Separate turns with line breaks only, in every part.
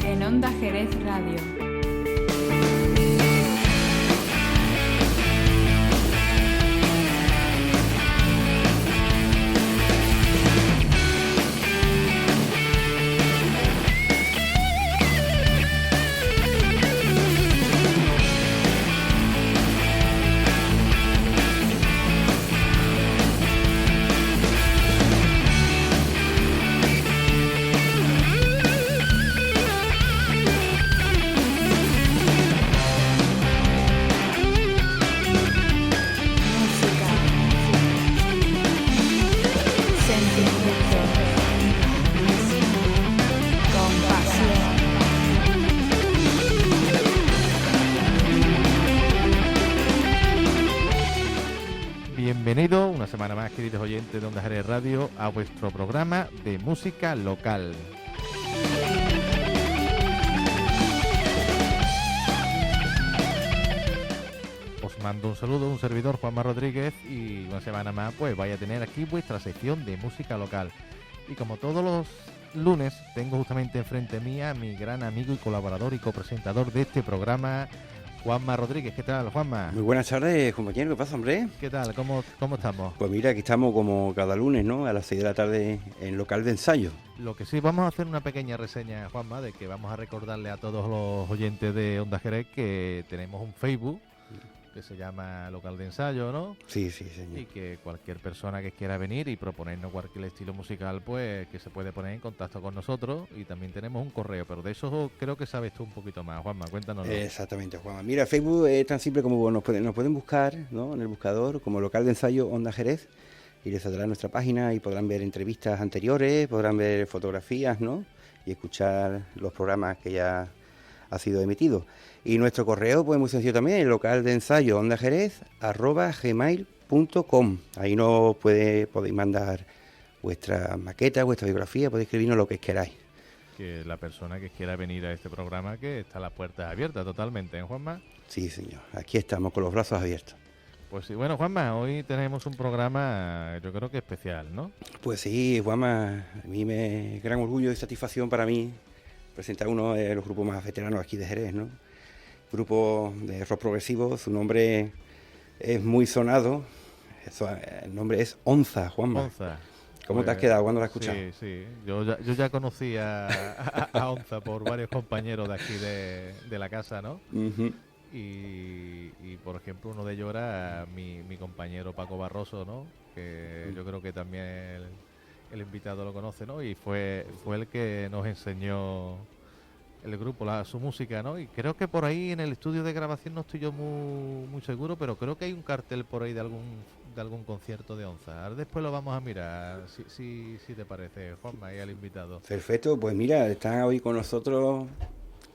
en Onda Jerez Radio.
Bienvenido una semana más, queridos oyentes de Onda Jerez Radio, a vuestro programa de música local. Os mando un saludo, un servidor, Juanma Rodríguez, y una semana más pues vaya a tener aquí vuestra sección de música local. Y como todos los lunes, tengo justamente enfrente mía a mi gran amigo y colaborador y copresentador de este programa, Juanma Rodríguez. ¿Qué tal, Juanma?
Muy buenas tardes, compañero. ¿Qué pasa, hombre?
¿Qué tal? ¿Cómo estamos?
Pues mira, aquí estamos como cada lunes, ¿no? A las 6 de la tarde en local de ensayo.
Lo que sí, vamos a hacer una pequeña reseña, Juanma, de que vamos a recordarle a todos los oyentes de Onda Jerez que tenemos un Facebook que se llama Local de Ensayo, ¿no?
Sí, señor.
Y que cualquier persona que quiera venir y proponernos cualquier estilo musical, pues que se puede poner en contacto con nosotros. Y también tenemos un correo, pero de eso creo que sabes tú un poquito más, Juanma, cuéntanos.
Exactamente, Juanma. Mira, Facebook es tan simple como nos pueden buscar, ¿no? En el buscador como Local de Ensayo Onda Jerez, y les saldrá nuestra página y podrán ver entrevistas anteriores, podrán ver fotografías, ¿no? Y escuchar los programas que ya ha sido emitido. Y nuestro correo, pues muy sencillo también, el local de ensayo ondajerez@gmail.com. Ahí nos podéis mandar vuestra maqueta, vuestra biografía, podéis escribirnos lo que queráis.
Que la persona que quiera venir a este programa, que está las puertas abiertas totalmente, ¿eh, Juanma?
Sí, señor, aquí estamos con los brazos abiertos.
Pues sí, bueno, Juanma, hoy tenemos un programa, yo creo que especial, ¿no?
Pues sí, Juanma, a mí me gran orgullo y satisfacción para mí presentar uno de los grupos más veteranos aquí de Jerez, ¿no? Grupo de rock progresivo, su nombre es muy sonado, el nombre es Onza, Juanma.
Onza.
¿Cómo
Pues,
te has quedado? ¿Cuándo lo has escuchado?
Sí, yo ya conocía a Onza por varios compañeros de aquí de la casa, ¿no?
Uh-huh.
Y por ejemplo, uno de ellos era mi compañero Paco Barroso, ¿no? Que yo creo que también el invitado lo conoce, ¿no? Y fue el que nos enseñó el grupo, su música, ¿no? Y creo que por ahí en el estudio de grabación no estoy yo muy seguro, pero creo que hay un cartel por ahí de algún concierto de Onza. Ahora después lo vamos a mirar, si te parece, Juanma, y al invitado.
Perfecto, pues mira, están hoy con nosotros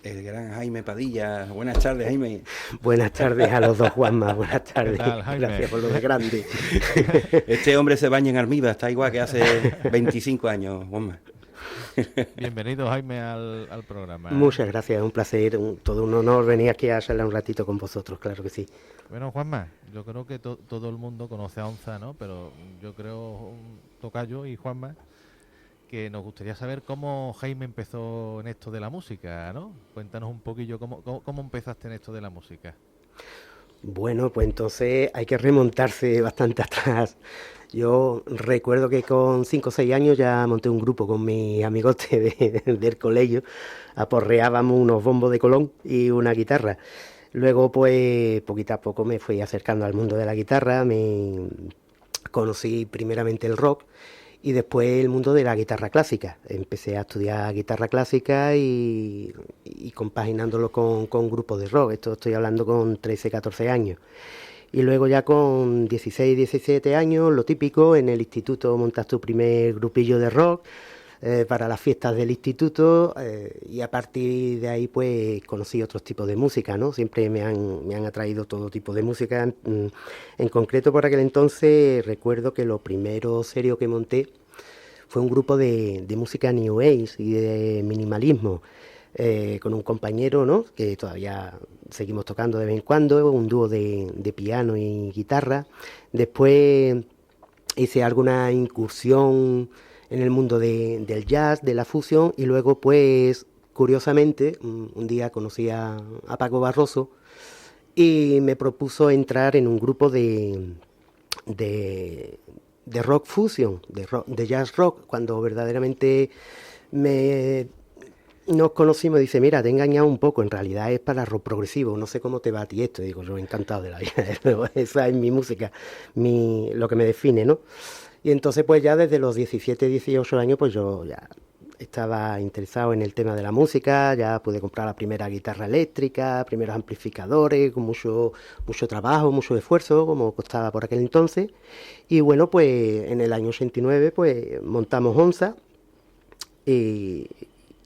el gran Jaime Padilla. Buenas tardes, Jaime.
Buenas tardes a los dos, Juanma. Buenas tardes.
¿Qué tal, Jaime?
Gracias por lo de grande.
Este hombre se baña en Armida, está igual que hace 25 años, Juanma.
Bienvenido, Jaime, al programa.
Muchas gracias, es un placer, todo un honor venir aquí a charlar un ratito con vosotros, claro que sí.
Bueno, Juanma, yo creo que todo el mundo conoce a Onza, ¿no? Pero yo creo, Tocayo y Juanma, que nos gustaría saber cómo Jaime empezó en esto de la música, ¿no? Cuéntanos un poquillo cómo empezaste en esto de la música.
Bueno, pues entonces hay que remontarse bastante atrás. Yo recuerdo que con 5 o 6 años ya monté un grupo con mis amigos del colegio, aporreábamos unos bombos de Colón y una guitarra. Luego, pues, poquito a poco me fui acercando al mundo de la guitarra, me conocí primeramente el rock y después el mundo de la guitarra clásica. Empecé a estudiar guitarra clásica y compaginándolo con grupos de rock. Esto estoy hablando con 13, 14 años. Y luego ya con 16, 17 años, lo típico, en el instituto montas tu primer grupillo de rock para las fiestas del instituto y a partir de ahí pues conocí otros tipos de música, ¿no? Siempre me han atraído todo tipo de música. En concreto por aquel entonces recuerdo que lo primero serio que monté fue un grupo de música New Age y de minimalismo. Con un compañero, ¿no? Que todavía seguimos tocando de vez en cuando, un dúo de piano y guitarra. Después hice alguna incursión en el mundo del jazz, de la fusión, y luego pues curiosamente, un día conocí a Paco Barroso y me propuso entrar en un grupo de, de rock fusion, de jazz rock, cuando verdaderamente me, nos conocimos. Dice, mira, te he engañado un poco, en realidad es para rock progresivo, no sé cómo te va a ti esto. Digo, yo encantado de la vida, esa es mi música, lo que me define, ¿no? Y entonces pues ya desde los 17, 18 años pues yo ya estaba interesado en el tema de la música, ya pude comprar la primera guitarra eléctrica, primeros amplificadores, con mucho trabajo, mucho esfuerzo, como costaba por aquel entonces. Y bueno, pues en el año 89 pues montamos Onza y,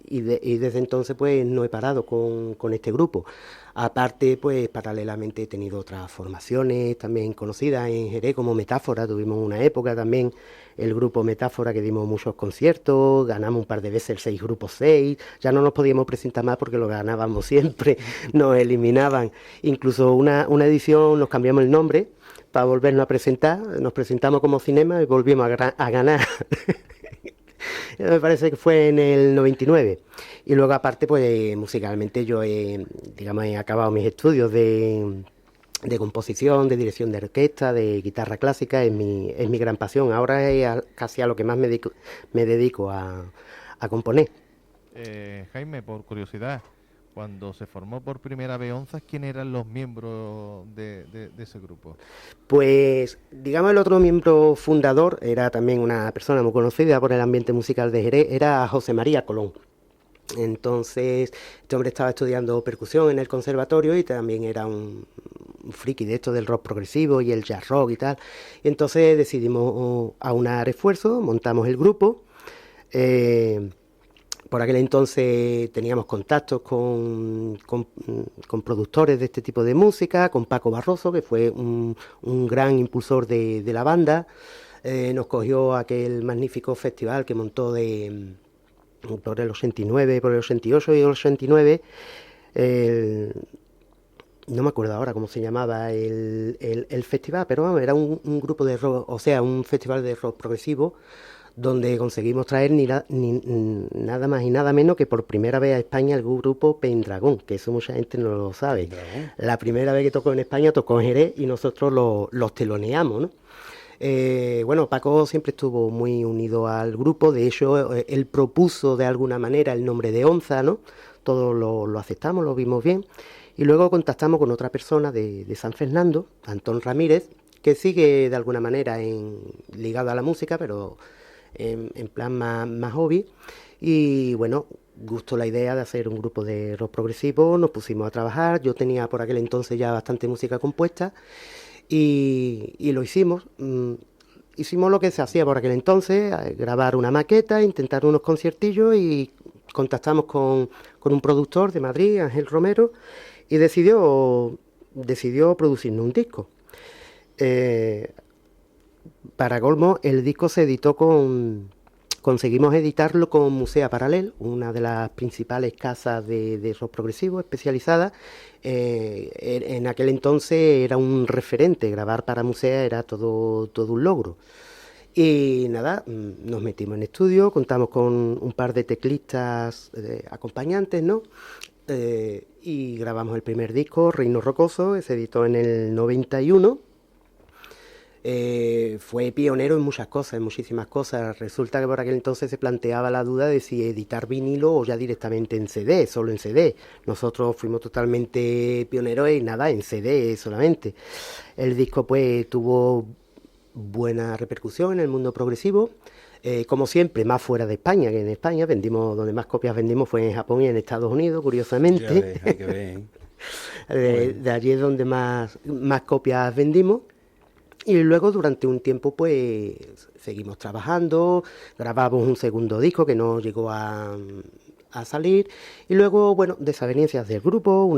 y desde entonces pues no he parado con este grupo. Aparte, pues paralelamente he tenido otras formaciones también conocidas en Jerez como Metáfora. Tuvimos una época también el grupo Metáfora que dimos muchos conciertos, ganamos un par de veces el 6 Grupo 6, ya no nos podíamos presentar más porque lo ganábamos siempre, nos eliminaban. Incluso una edición nos cambiamos el nombre para volvernos a presentar, nos presentamos como Cinema y volvimos a ganar. Me parece que fue en el 99. Y luego aparte, pues musicalmente yo digamos, he acabado mis estudios de composición, de dirección de orquesta, de guitarra clásica, es mi gran pasión. Ahora es casi a lo que más me dedico a componer.
Jaime, por curiosidad, cuando se formó por primera vez Onzas, ¿quién eran los miembros de ese grupo?
Pues, digamos, el otro miembro fundador era también una persona muy conocida por el ambiente musical de Jerez, era José María Colón. Entonces, este hombre estaba estudiando percusión en el conservatorio y también era un friki de esto del rock progresivo y el jazz rock y tal. Y entonces decidimos aunar esfuerzos, montamos el grupo. Por aquel entonces teníamos contactos con productores de este tipo de música, con Paco Barroso, que fue un gran impulsor de la banda. Nos cogió aquel magnífico festival que montó por el 89, por el 88 y el 89. No me acuerdo ahora cómo se llamaba el festival, pero vamos, era un grupo de rock, o sea, un festival de rock progresivo, donde conseguimos traer nada más y nada menos que por primera vez a España el grupo Pendragón, que eso mucha gente no lo sabe. ¿Pendragón? La primera vez que tocó en España tocó en Jerez y nosotros los teloneamos, ¿no? Bueno, Paco siempre estuvo muy unido al grupo, de hecho él propuso de alguna manera el nombre de Onza, ¿no? Todos lo aceptamos, lo vimos bien, y luego contactamos con otra persona de San Fernando, Antón Ramírez, que sigue de alguna manera ligado a la música, pero en plan más hobby. Y bueno, gustó la idea de hacer un grupo de rock progresivo, nos pusimos a trabajar. Yo tenía por aquel entonces ya bastante música compuesta y lo hicimos. Hicimos lo que se hacía por aquel entonces, grabar una maqueta, intentar unos conciertillos, y contactamos con un productor de Madrid, Ángel Romero, y decidió producirnos un disco. Para colmo, el disco se editó conseguimos editarlo con Musea Paralel, una de las principales casas de rock progresivo especializada. En aquel entonces era un referente, grabar para Musea era todo un logro. Y nada, nos metimos en estudio, contamos con un par de teclistas acompañantes, ¿no? Y grabamos el primer disco, Reino Rocoso, se editó en el 91. Fue pionero en muchas cosas, en muchísimas cosas. Resulta que por aquel entonces se planteaba la duda de si editar vinilo o ya directamente en CD, solo en CD. Nosotros fuimos totalmente pioneros y nada, en CD solamente. El disco pues tuvo buena repercusión en el mundo progresivo. Como siempre, más fuera de España que en España. Donde más copias vendimos fue en Japón y en Estados Unidos, curiosamente.
Ya ves, hay que ver.
De allí es donde más copias vendimos. Y luego durante un tiempo pues seguimos trabajando, grabamos un segundo disco que no llegó a salir, y luego, bueno, desavenencias del grupo.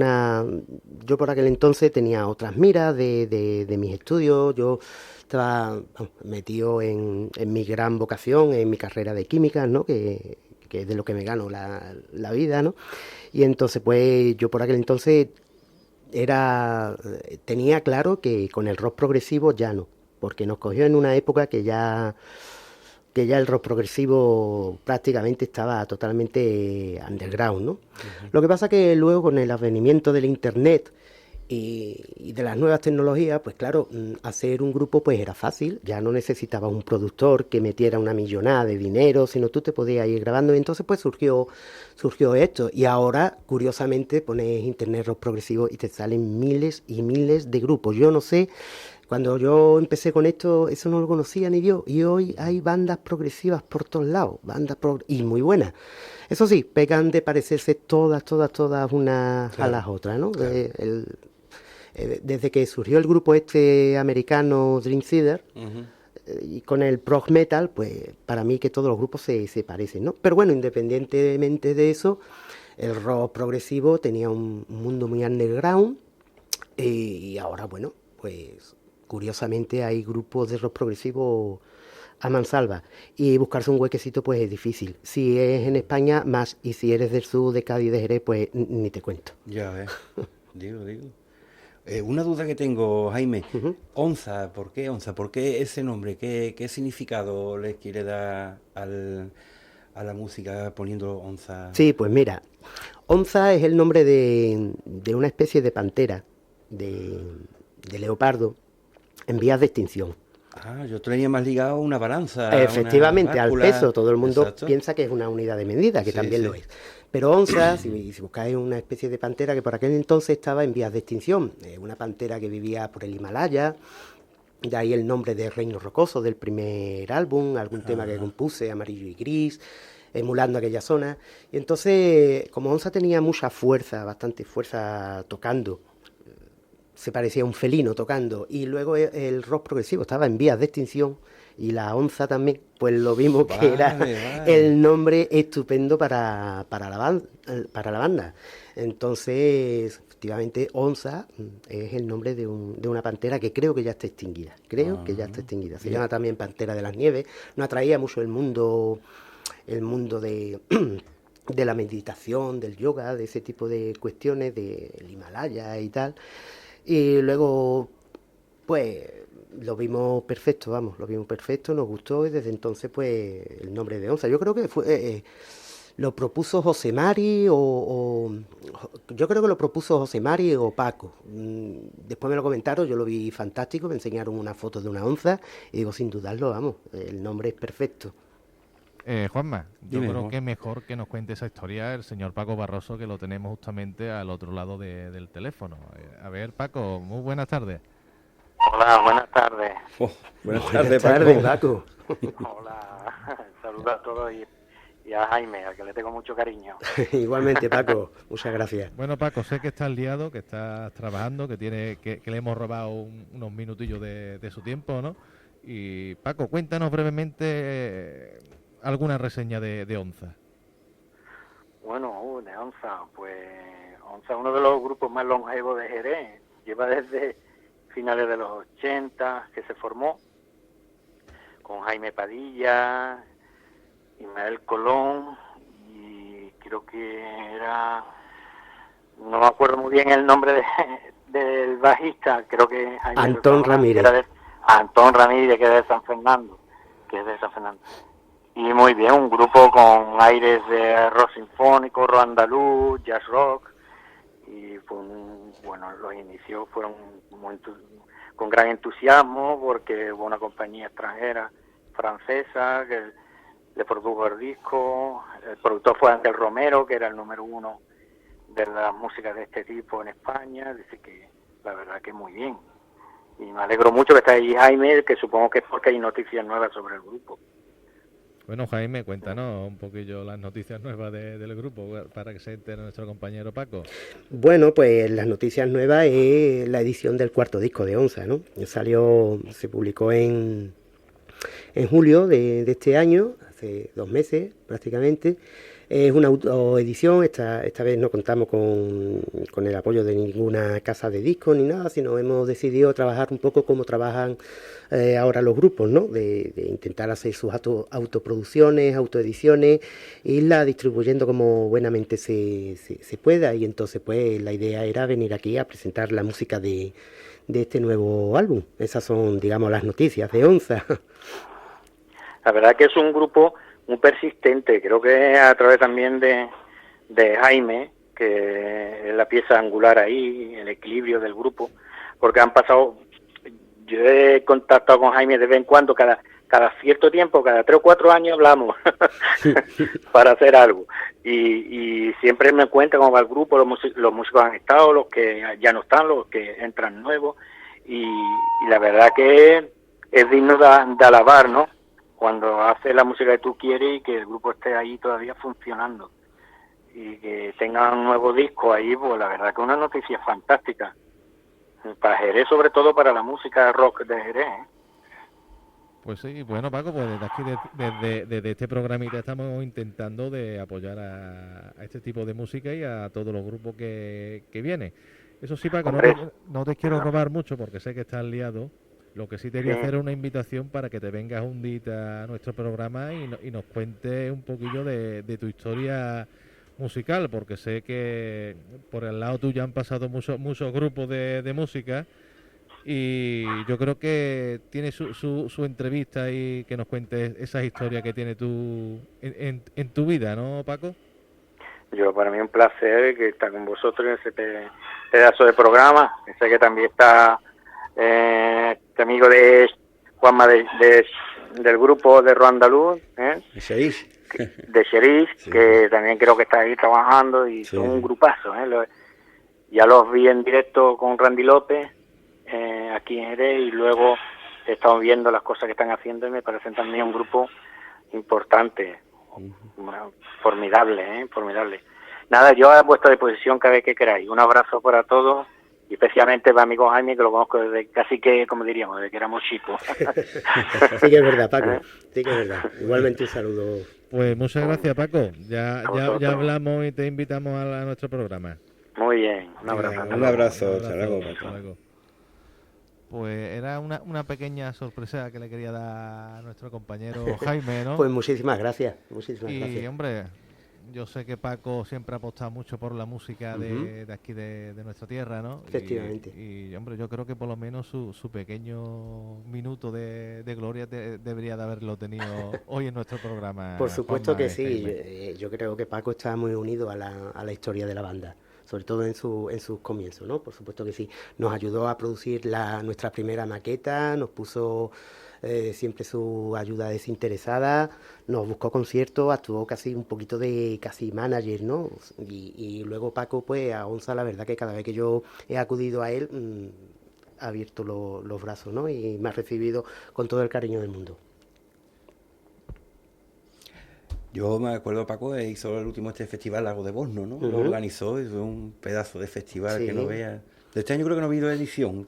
Yo por aquel entonces tenía otras miras de mis estudios. Yo estaba metido en mi gran vocación, en mi carrera de química, ¿no? Que es de lo que me gano la vida, ¿no? Y entonces pues yo por aquel entonces tenía claro que con el rock progresivo ya no, porque nos cogió en una época que ya que ya el rock progresivo prácticamente estaba totalmente underground, ¿no? Lo que pasa que luego con el advenimiento del internet y de las nuevas tecnologías, pues claro, hacer un grupo pues era fácil, ya no necesitabas un productor que metiera una millonada de dinero, sino tú te podías ir grabando y entonces pues surgió esto. Y ahora, curiosamente, pones internet rock progresivo y te salen miles y miles de grupos. Yo no sé, cuando yo empecé con esto, eso no lo conocía ni yo. Y hoy hay bandas progresivas por todos lados, y muy buenas. Eso sí, pegan de parecerse todas unas a las otras, ¿no?
Claro.
Desde que surgió el grupo este americano Dream Theater, y con el prog metal, pues para mí que todos los grupos se parecen, ¿no? Pero bueno, independientemente de eso, el rock progresivo tenía un mundo muy underground, y ahora, bueno, pues curiosamente hay grupos de rock progresivo a mansalva, y buscarse un huequecito pues es difícil. Si es en España, más, y si eres del sur, de Cádiz, de Jerez, pues ni te cuento.
Ya ves, digo. Una duda que tengo, Jaime.
Ujú.
Onza, ¿por qué Onza? ¿Por qué ese nombre? ¿Qué significado le quiere dar a la música poniendo Onza?
Sí, pues mira, Onza es el nombre de una especie de pantera, de, de leopardo, en vías de extinción.
Ah, yo tenía más ligado a una balanza, a una
Efectivamente, al
báscula.
peso, todo el mundo
Exacto.
piensa que es una unidad de medida, que
Sí,
también
sí.
lo es. Pero onza, si buscáis una especie de pantera que por aquel entonces estaba en vías de extinción, una pantera que vivía por el Himalaya, de ahí el nombre de Reino Rocoso del primer álbum, algún tema que compuse, Amarillo y Gris, emulando aquella zona. Y entonces, como onza tenía mucha fuerza, bastante fuerza tocando, se parecía a un felino tocando, y luego el rock progresivo estaba en vías de extinción, y la onza también, pues lo vimos que era
Vale.
el nombre estupendo para la banda. Entonces, efectivamente, onza es el nombre de una pantera que creo que ya está extinguida. Creo que ya está extinguida. Se llama también Pantera de las Nieves. Nos atraía mucho el mundo de, de la meditación, del yoga, de ese tipo de cuestiones, del Himalaya y tal. Y luego, pues, lo vimos perfecto, vamos, lo vimos perfecto, nos gustó, y desde entonces, pues, el nombre de Onza. Yo creo que lo propuso José Mari yo creo que lo propuso José Mari o Paco. Después me lo comentaron, yo lo vi fantástico, me enseñaron una foto de una onza y digo, sin dudarlo, vamos, el nombre es perfecto.
Juanma, yo
Dime,
creo
Juan.
que es mejor que nos cuente esa historia el señor Paco Barroso, que lo tenemos justamente al otro lado del teléfono. A ver, Paco, muy buenas tardes.
Hola, buenas tardes.
Oh, buenas
Buenas
tardes,
tardes,
Paco.
Paco.
Hola, saludos a todos y a Jaime, al que le tengo mucho cariño.
Igualmente, Paco, muchas gracias.
Bueno, Paco, sé que estás liado, que estás trabajando, que le hemos robado unos minutillos de su tiempo, ¿no? Y Paco, cuéntanos brevemente alguna reseña de Onza.
Bueno, de Onza, pues Onza es uno de los grupos más longevos de Jerez. Lleva desde finales de los 80 que se formó, con Jaime Padilla, Ismael Colón, y creo que era, no me acuerdo muy bien el nombre del bajista, creo que Jaime
Antón Ramírez.
Antón Ramírez, que es de San Fernando, Y muy bien, un grupo con aires de rock sinfónico, rock andaluz, jazz rock, y fue bueno, los inicios fueron con gran entusiasmo, porque hubo una compañía extranjera francesa que le produjo el disco. El productor fue Ángel Romero, que era el número 1 de las músicas de este tipo en España. Dice que la verdad que muy bien. Y me alegro mucho que esté ahí Jaime, que supongo que es porque hay noticias nuevas sobre el grupo.
Bueno, Jaime, cuéntanos un poquillo las noticias nuevas del grupo para que se entere nuestro compañero Paco.
Bueno, pues las noticias nuevas es la edición del cuarto disco de Onza, ¿no? Se publicó en julio de este año, hace 2 meses prácticamente. Es una autoedición, esta vez no contamos con el apoyo de ninguna casa de discos ni nada, sino hemos decidido trabajar un poco como trabajan ahora los grupos, ¿no? De intentar hacer sus autoproducciones, autoediciones, e irla distribuyendo como buenamente se pueda, y entonces pues la idea era venir aquí a presentar la música de este nuevo álbum. Esas son, digamos, las noticias de Onza.
La verdad que es un grupo muy persistente, creo que a través también de Jaime, que es la pieza angular ahí, el equilibrio del grupo, porque han pasado, yo he contactado con Jaime de vez en cuando, cada cierto tiempo, cada 3 o 4 años hablamos para hacer algo, y siempre me cuenta cómo va el grupo, los músicos han estado, los que ya no están, los que entran nuevos, y la verdad que es digno de alabar, ¿no? Cuando haces la música que tú quieres y que el grupo esté ahí todavía funcionando y que tengan un nuevo disco ahí, pues la verdad que es una noticia fantástica para Jerez, sobre todo para la música rock de Jerez, ¿eh?
Pues sí, bueno, Paco, pues desde aquí, desde este programita estamos intentando de apoyar a este tipo de música y a todos los grupos que vienen. Eso sí, Paco, no te quiero robar mucho porque sé que estás liado. Lo que sí te voy a hacer es una invitación para que te vengas un día a nuestro programa y nos cuentes un poquillo de tu historia musical, porque sé que por el lado tuyo han pasado muchos grupos de música y yo creo que tiene su entrevista y que nos cuentes esas historias que tiene tú en tu vida, ¿no, Paco?
Para mí es un placer que estar con vosotros en ese pedazo de programa. Sé que también está este amigo de Juanma del grupo de Rock Andaluz,
De Xeriz.
De Xeriz, sí, que también creo que está ahí trabajando y sí, son un grupazo, ya los vi en directo con Randy López aquí en Jerez y luego estamos viendo las cosas que están haciendo y me parecen también un grupo importante, formidable, formidable. Nada, yo a vuestra disposición cada vez que queráis. Un abrazo para todos y especialmente para mi amigo Jaime, que lo conozco desde casi que, como diríamos, desde que éramos chicos.
Sí que es verdad, Paco, sí que es verdad. Igualmente un saludo.
Pues muchas gracias, Paco. Ya hablamos y te invitamos a nuestro programa.
Muy bien, un abrazo.
Un abrazo, hasta luego, Paco.
Pues era una pequeña sorpresa que le quería dar a nuestro compañero Jaime, ¿no?
Pues muchísimas gracias.
Y hombre, yo sé que Paco siempre ha apostado mucho por la música de aquí de nuestra tierra, ¿no?
Efectivamente.
Y hombre, yo creo que por lo menos su pequeño minuto de gloria debería de haberlo tenido hoy en nuestro programa.
Por supuesto que sí. Yo creo que Paco está muy unido a la historia de la banda, sobre todo en sus comienzos, ¿no? Por supuesto que sí. Nos ayudó a producir nuestra primera maqueta, nos puso siempre su ayuda desinteresada, nos buscó conciertos, actuó casi un poquito de casi manager, ¿no? Y luego Paco, pues a Onza, la verdad que cada vez que yo he acudido a él, ha abierto los brazos, ¿no? Y me ha recibido con todo el cariño del mundo.
Yo me acuerdo, Paco, hizo el último festival Lago de Bosno, ¿no? Lo organizó, y fue un pedazo de festival que no vea. De este año creo que no ha habido edición.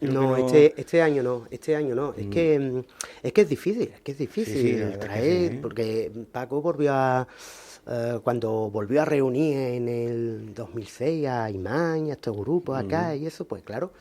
Este año no. Es que es difícil,
sí,
traer, sí. Porque Paco cuando volvió a reunir en el 2006 a Imán y a estos grupos acá y eso, pues claro,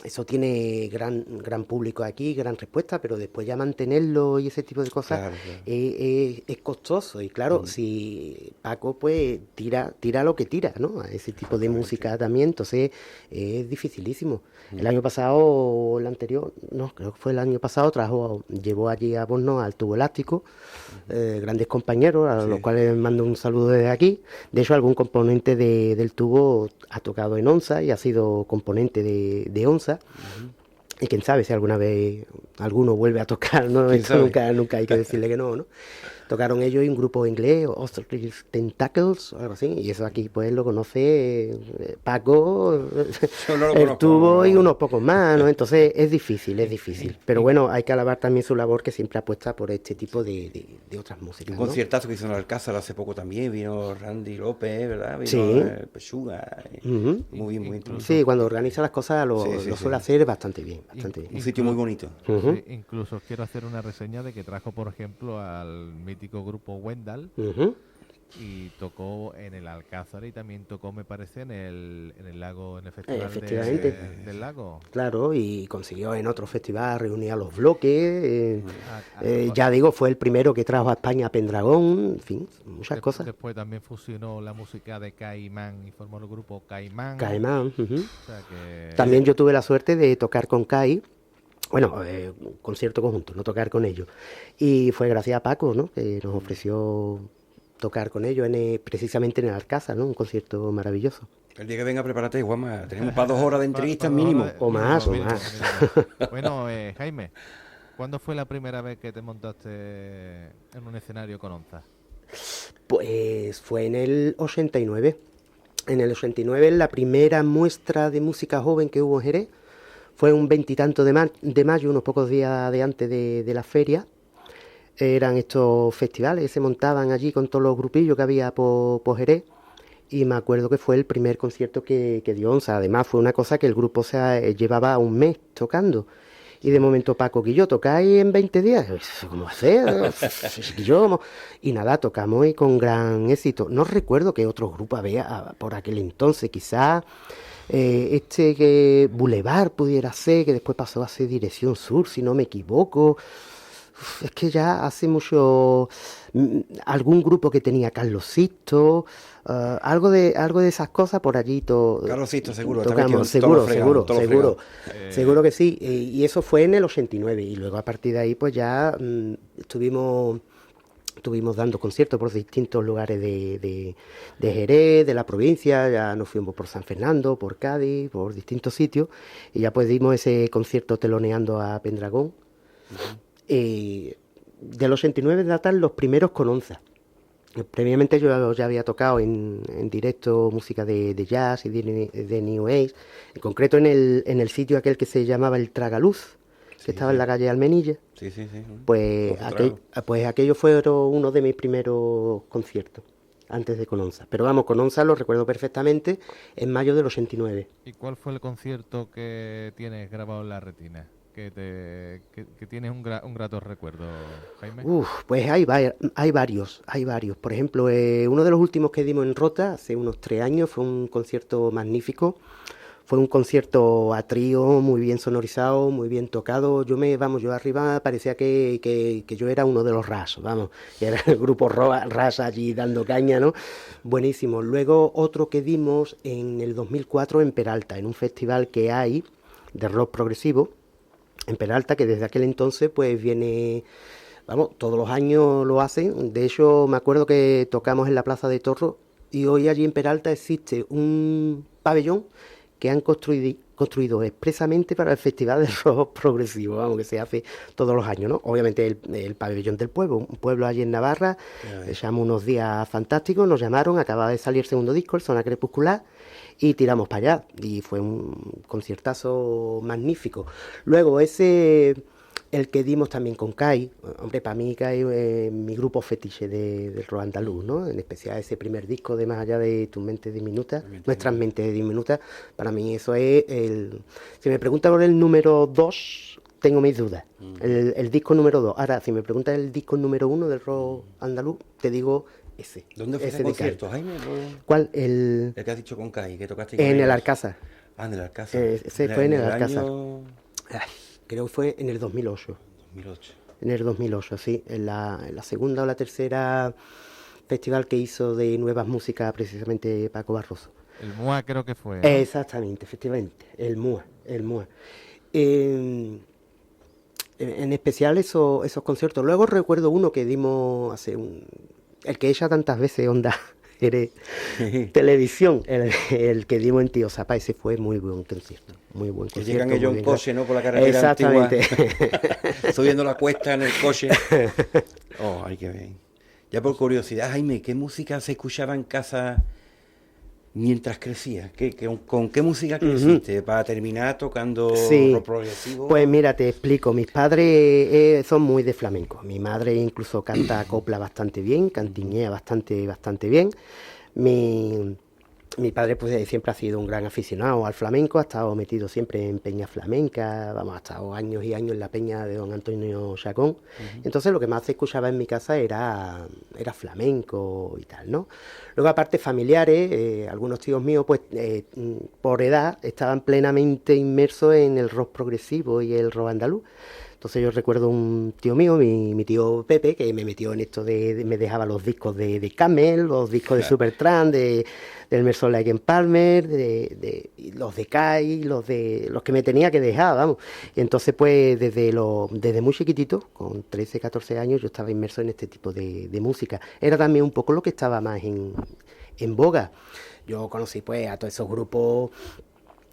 eso tiene gran público aquí, gran respuesta, pero después ya mantenerlo y ese tipo de cosas claro. Es costoso. Y claro, si Paco pues tira lo que tira, ¿no? A ese tipo de música también, entonces es dificilísimo. El año pasado, o el anterior, no, creo que fue el año pasado, llevó allí a Borno al Tubo Elástico, grandes compañeros, a los cuales mando un saludo desde aquí. De hecho, algún componente del Tubo ha tocado en Onza y ha sido componente de Onza. Y quién sabe si alguna vez alguno vuelve a tocar, ¿no? Eso nunca hay que decirle que no. Tocaron ellos y un grupo inglés, Ostrich Tentacles, algo así, y eso aquí pues lo conoce Paco, el Tubo y unos pocos más, ¿no? Entonces es difícil, pero bueno, hay que alabar también su labor, que siempre apuesta por este tipo de otras músicas,
¿no? Un conciertazo que hizo en Alcázar hace poco también, vino Randy López, ¿verdad? Vino Pechuga, muy bien.
Sí, cuando organiza las cosas lo suele hacer bastante bien.
Un sitio muy bonito.
Sí, incluso quiero hacer una reseña de que trajo, por ejemplo, al mítico grupo Wendal y tocó en el Alcázar y también tocó, me parece, en el lago, en el festival del lago.
Claro, y consiguió en otro festival reunir a los bloques. Ya digo, fue el primero que trajo a España a Pendragón, en fin, muchas cosas.
Después también fusionó la música de Caimán y formó el grupo Caimán.
Caimán.
O sea que...
También yo tuve la suerte de tocar con Kai Bueno, concierto conjunto, no tocar con ellos. Y fue gracias a Paco, ¿no? Que nos ofreció tocar con ellos precisamente en el Alcázar, ¿no? Un concierto maravilloso.
El día que venga, prepárate, Juanma. Tenemos para 2 horas de entrevistas mínimo.
O más.
Bueno, Jaime, ¿cuándo fue la primera vez que te montaste en un escenario con onza?
Pues fue en el 89. En el 89, la primera muestra de música joven que hubo en Jerez. Fue un 20 y tanto de mayo, unos pocos días de antes de la feria. Eran estos festivales que se montaban allí con todos los grupillos que había por Jerez. Y me acuerdo que fue el primer concierto que dio onza. Además, fue una cosa que el grupo llevaba un mes tocando. Y de momento Paco y yo, ¿tocáis en 20 días? ¿Cómo hacer? Y nada, tocamos y con gran éxito. No recuerdo qué otro grupo había por aquel entonces, quizás que Boulevard pudiera ser, que después pasó a ser Dirección Sur, si no me equivoco. Es que ya hace mucho... algún grupo que tenía Carlos Sisto, algo de esas cosas por allí.
Carlos Sisto, seguro.
Tocamos, seguro que sí. Y eso fue en el 89. Y luego a partir de ahí pues ya estuvimos dando conciertos por distintos lugares de Jerez, de la provincia. Ya nos fuimos por San Fernando, por Cádiz, por distintos sitios. Y ya pues dimos ese concierto teloneando a Pendragón. Del 89 datan los primeros con onza. Previamente yo ya había tocado en directo música de jazz y de New Age, en concreto en el sitio aquel que se llamaba el Tragaluz, que estaba en la calle Almenilla.
Sí.
Pues aquello fue uno de mis primeros conciertos, antes de Cononza. Pero vamos, Cononza lo recuerdo perfectamente, en mayo del 89.
¿Y cuál fue el concierto que tienes grabado en la retina? Que tienes un grato recuerdo, Jaime.
Pues hay varios. Por ejemplo, uno de los últimos que dimos en Rota, hace unos 3 años, fue un concierto magnífico. Fue un concierto a trío, muy bien sonorizado, muy bien tocado. Yo arriba parecía que yo era uno de los Ras, que era el grupo Ras allí dando caña, ¿no? Buenísimo. Luego otro que dimos en el 2004 en Peralta, en un festival que hay de rock progresivo, en Peralta, que desde aquel entonces pues viene, todos los años lo hacen. De hecho, me acuerdo que tocamos en la Plaza de Toros y hoy allí en Peralta existe un pabellón que han construido expresamente para el Festival de Rock Progresivo, que se hace todos los años, ¿no? Obviamente el pabellón del pueblo, un pueblo allí en Navarra. Echamos unos días fantásticos, nos llamaron, acababa de salir el segundo disco, el Zona Crepuscular, y tiramos para allá, y fue un conciertazo magnífico. Luego el que dimos también con CAI, hombre, para mí CAI es mi grupo fetiche del rock andaluz, ¿no? En especial ese primer disco de Más allá de tu mente diminuta, Nuestras mentes diminutas, para mí eso es Si me preguntan por el número 2, tengo mis dudas, el disco número 2. Ahora, si me preguntas el disco número 1 del rock andaluz, te digo ese.
¿Dónde fue ese concierto, Jaime?
¿Cuál?
El que has dicho con CAI, que tocaste
en el Alcázar.
En el Alcázar.
Ese fue en el Alcázar.
Año...
Creo que fue en el 2008.
2008.
En el 2008, sí. En la segunda o la tercera festival que hizo de nuevas músicas, precisamente Paco Barroso.
El MUA creo que fue, ¿no?
Exactamente, efectivamente. El MUA. En especial esos conciertos. Luego recuerdo uno que dimos el que ella tantas veces Onda Televisión, el que dimos en Tío Zapa, ese fue muy buen concierto. Muy buen concierto.
Que llegan ellos en coche, ¿no? Por la carretera.
Exactamente.
Antigua, subiendo la cuesta en el coche. Oh, ay, qué bien. Ya por curiosidad, Jaime, ¿qué música se escuchaba en casa mientras crecías? ¿Con qué música creciste? Para terminar tocando rock progresivo.
Pues mira, te explico. Mis padres son muy de flamenco. Mi madre incluso canta copla bastante bien, cantiñea bastante bien. Mi padre pues siempre ha sido un gran aficionado al flamenco, ha estado metido siempre en peña flamenca, ha estado años y años en la peña de don Antonio Chacón. Entonces lo que más se escuchaba en mi casa era flamenco y tal, ¿no? Luego aparte familiares, algunos tíos míos pues por edad estaban plenamente inmersos en el rock progresivo y el rock andaluz. Entonces yo recuerdo un tío mío, mi tío Pepe, que me metió en esto me dejaba los discos de Camel, los discos de Supertramp, del Emerson Lake and Palmer, y los de Kai, los que me tenía que dejar, vamos. Y entonces pues desde muy chiquitito, con 13, 14 años, yo estaba inmerso en este tipo de música. Era también un poco lo que estaba más en boga. Yo conocí pues a todos esos grupos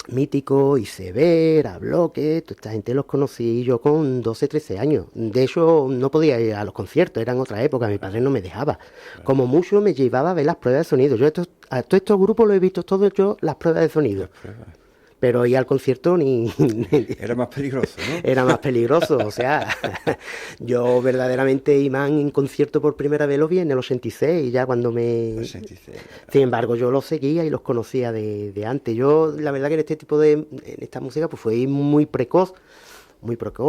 míticos, Iceberg, A Bloque, toda esta gente los conocí yo con 12, 13 años. De hecho, no podía ir a los conciertos, eran otra época, mi padre no me dejaba. Como mucho me llevaba a ver las pruebas de sonido. Yo a todos estos grupos los he visto todos yo, las pruebas de sonido. Pero ir al concierto ni...
Era más peligroso, ¿no?
Era más peligroso, o sea, yo verdaderamente Imán en concierto por primera vez lo vi en el 86, ya cuando 86. Sin embargo, yo los seguía y los conocía de antes. Yo, la verdad que en este tipo en esta música, pues fue muy precoz,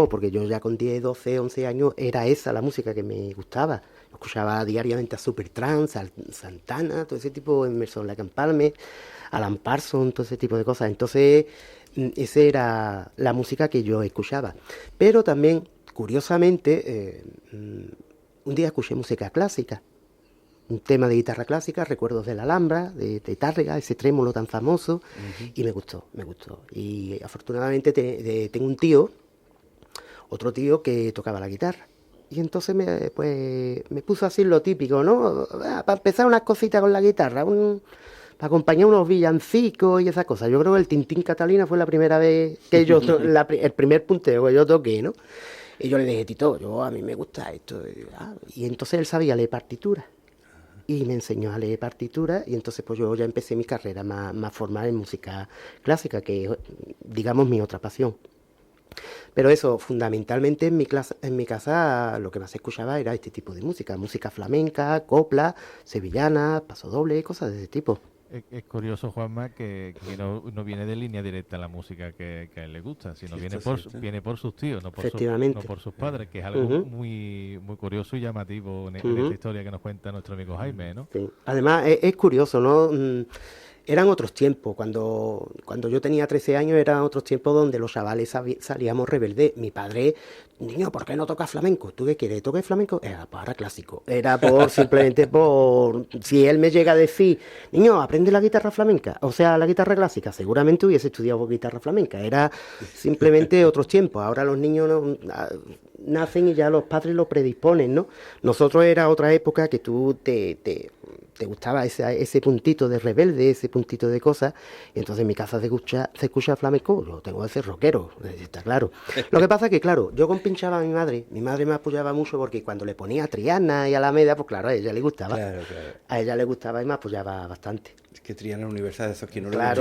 porque yo ya con 10, 12, 11 años era esa la música que me gustaba. Escuchaba diariamente a Supertramp, Santana, todo ese tipo, Emerson Lake and Palmer, Alan Parsons, todo ese tipo de cosas. Entonces, esa era la música que yo escuchaba. Pero también, curiosamente, un día escuché música clásica, un tema de guitarra clásica, recuerdos de la Alhambra, de Tárrega, ese trémolo tan famoso, y me gustó. Y afortunadamente tengo otro tío que tocaba la guitarra. Y entonces me puso así lo típico, ¿no? Para empezar unas cositas con la guitarra, para acompañar unos villancicos y esas cosas. Yo creo que el Tintín Catalina fue la primera vez que el primer punteo que yo toqué, ¿no? Y yo le dije, Tito, a mí me gusta esto. Y entonces él sabía leer partituras. Y me enseñó a leer partituras y entonces pues yo ya empecé mi carrera más formal en música clásica, que es, digamos, mi otra pasión. Pero eso, fundamentalmente en mi casa lo que más escuchaba era este tipo de música flamenca, copla, sevillana, pasodoble, cosas de ese tipo.
Es curioso, Juanma, que no viene de línea directa la música que a él le gusta, sino viene por sus tíos, no por sus padres, que es algo muy, muy curioso y llamativo en esta historia que nos cuenta nuestro amigo Jaime, ¿no?
Sí. Además, es curioso, ¿no? Eran otros tiempos, cuando yo tenía 13 años eran otros tiempos donde los chavales salíamos rebeldes. Mi padre, niño, ¿por qué no tocas flamenco? ¿Tú qué quieres? ¿Toques flamenco? Era para clásico, era simplemente por... Si él me llega a decir, niño, aprende la guitarra flamenca, o sea, la guitarra clásica, seguramente hubiese estudiado guitarra flamenca, era simplemente otros tiempos. Ahora los niños nacen y ya los padres lo predisponen, ¿no? Nosotros era otra época que tú te gustaba ese puntito de rebelde, ese puntito de cosas, y entonces en mi casa se escucha flamenco, yo tengo que ser rockero, está claro. Lo que pasa es que, claro, yo compinchaba a mi madre me apoyaba mucho porque cuando le ponía a Triana y Alameda, pues claro, a ella le gustaba. Claro. A ella le gustaba y me apoyaba bastante.
Es que Triana Universal, eso es que no le
gusta.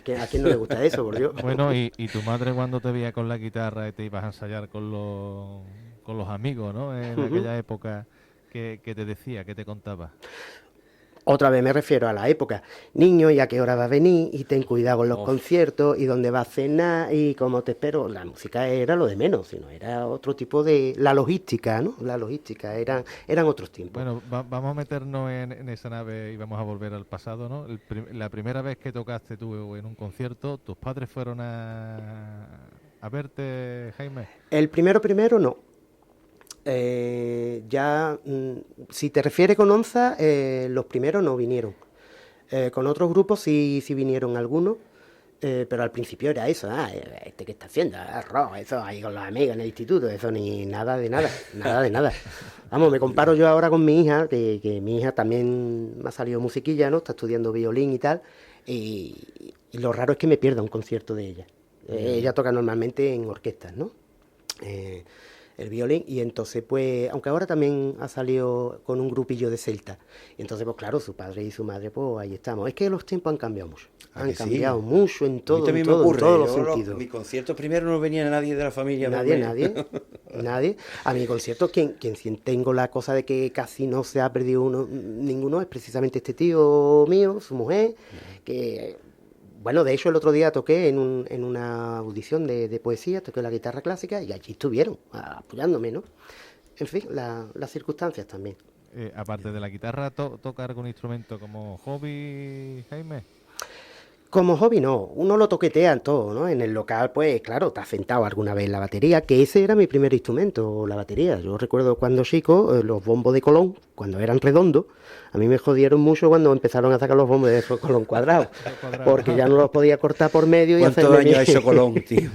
Claro, ¿a quién no le gusta eso, por Dios?
Bueno, y tu madre cuando te veía con la guitarra y te ibas a ensayar con los amigos, ¿no? En aquella época, ¿qué te decía, qué te contaba?
Otra vez me refiero a la época. Niño, ¿y a qué hora va a venir? Y ten cuidado con los conciertos, y dónde va a cenar, y cómo te espero. La música era lo de menos, sino era otro tipo de... La logística, ¿no? La logística, eran otros tiempos.
Bueno, vamos a meternos en esa nave y vamos a volver al pasado, ¿no? La primera vez que tocaste tú en un concierto, ¿tus padres fueron a verte, Jaime?
El primero no. Si te refieres con Onza, los primeros no vinieron. Con otros grupos sí vinieron algunos, pero al principio era eso, ¿qué está haciendo? Rock, eso ahí con los amigos en el instituto, eso ni nada de nada. Vamos, me comparo yo ahora con mi hija, que mi hija también me ha salido musiquilla, ¿no? Está estudiando violín y tal, y lo raro es que me pierda un concierto de ella. Ella toca normalmente en orquestas, ¿no? El violín, y entonces pues, aunque ahora también ha salido con un grupillo de celta, y entonces pues claro, su padre y su madre, pues ahí estamos. Es que los tiempos han cambiado mucho, mucho en todos los sentidos.
Mi concierto primero no venía nadie de la familia.
Nadie. A mi concierto, quien tengo la cosa de que casi no se ha perdido ninguno, es precisamente este tío mío, su mujer, que... Bueno, de hecho el otro día toqué en una audición de poesía, toqué la guitarra clásica y allí estuvieron apoyándome, ¿no? En fin, las circunstancias también.
Aparte de la guitarra, ¿toca algún instrumento como hobby, Jaime?
Como hobby no, uno lo toquetea en todo, ¿no? En el local, pues claro, te has sentado alguna vez la batería, que ese era mi primer instrumento, la batería. Yo recuerdo cuando chico, los bombos de Colón, cuando eran redondos, a mí me jodieron mucho cuando empezaron a sacar los bombos de Colón cuadrados, porque ya no los podía cortar por medio y
¿Cuántos
hacerme
años ha hecho Colón, tío?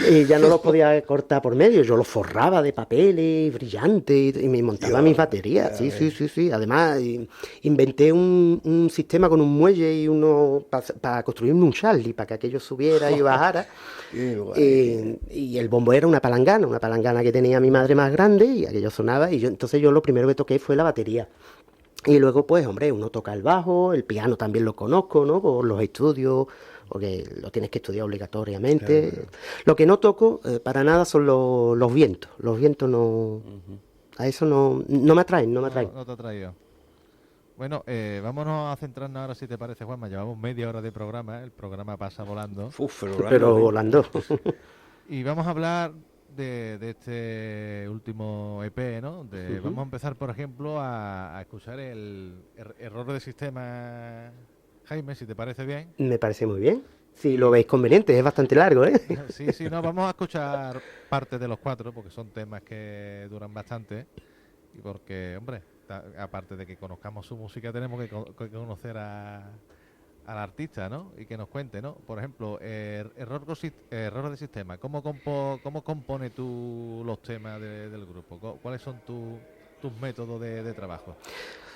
y ya no los podía cortar por medio, yo los forraba de papeles brillantes y me montaba mis baterías, sí. Además, inventé un sistema con un muelle y uno para construirme un Charlie, para que aquello subiera y bajara. Y el bombo era una palangana que tenía mi madre más grande y aquello sonaba. Y entonces yo lo primero que toqué fue la batería. Y luego, pues, hombre, uno toca el bajo, el piano también lo conozco, ¿no? Por los estudios, porque lo tienes que estudiar obligatoriamente. Claro. Lo que no toco para nada son los vientos. Los vientos no... A eso no me atraen, no me atraen.
No te ha traído. Bueno, vámonos a centrarnos ahora, si te parece, Juanma. Llevamos media hora de programa, el programa pasa volando.
Pero volando.
Y vamos a hablar de este último EP, ¿no? Vamos a empezar, por ejemplo, a escuchar el error de sistema, Jaime, si te parece bien.
Me parece muy bien. Si lo veis conveniente, es bastante largo, ¿eh?
Sí, no, vamos a escuchar parte de los 4, porque son temas que duran bastante. Y porque, hombre, aparte de que conozcamos su música, tenemos que conocer al artista, ¿no? Y que nos cuente, ¿no? Por ejemplo, error de sistema. ¿Cómo compone tú los temas del grupo? ¿Cuáles son tus métodos de trabajo?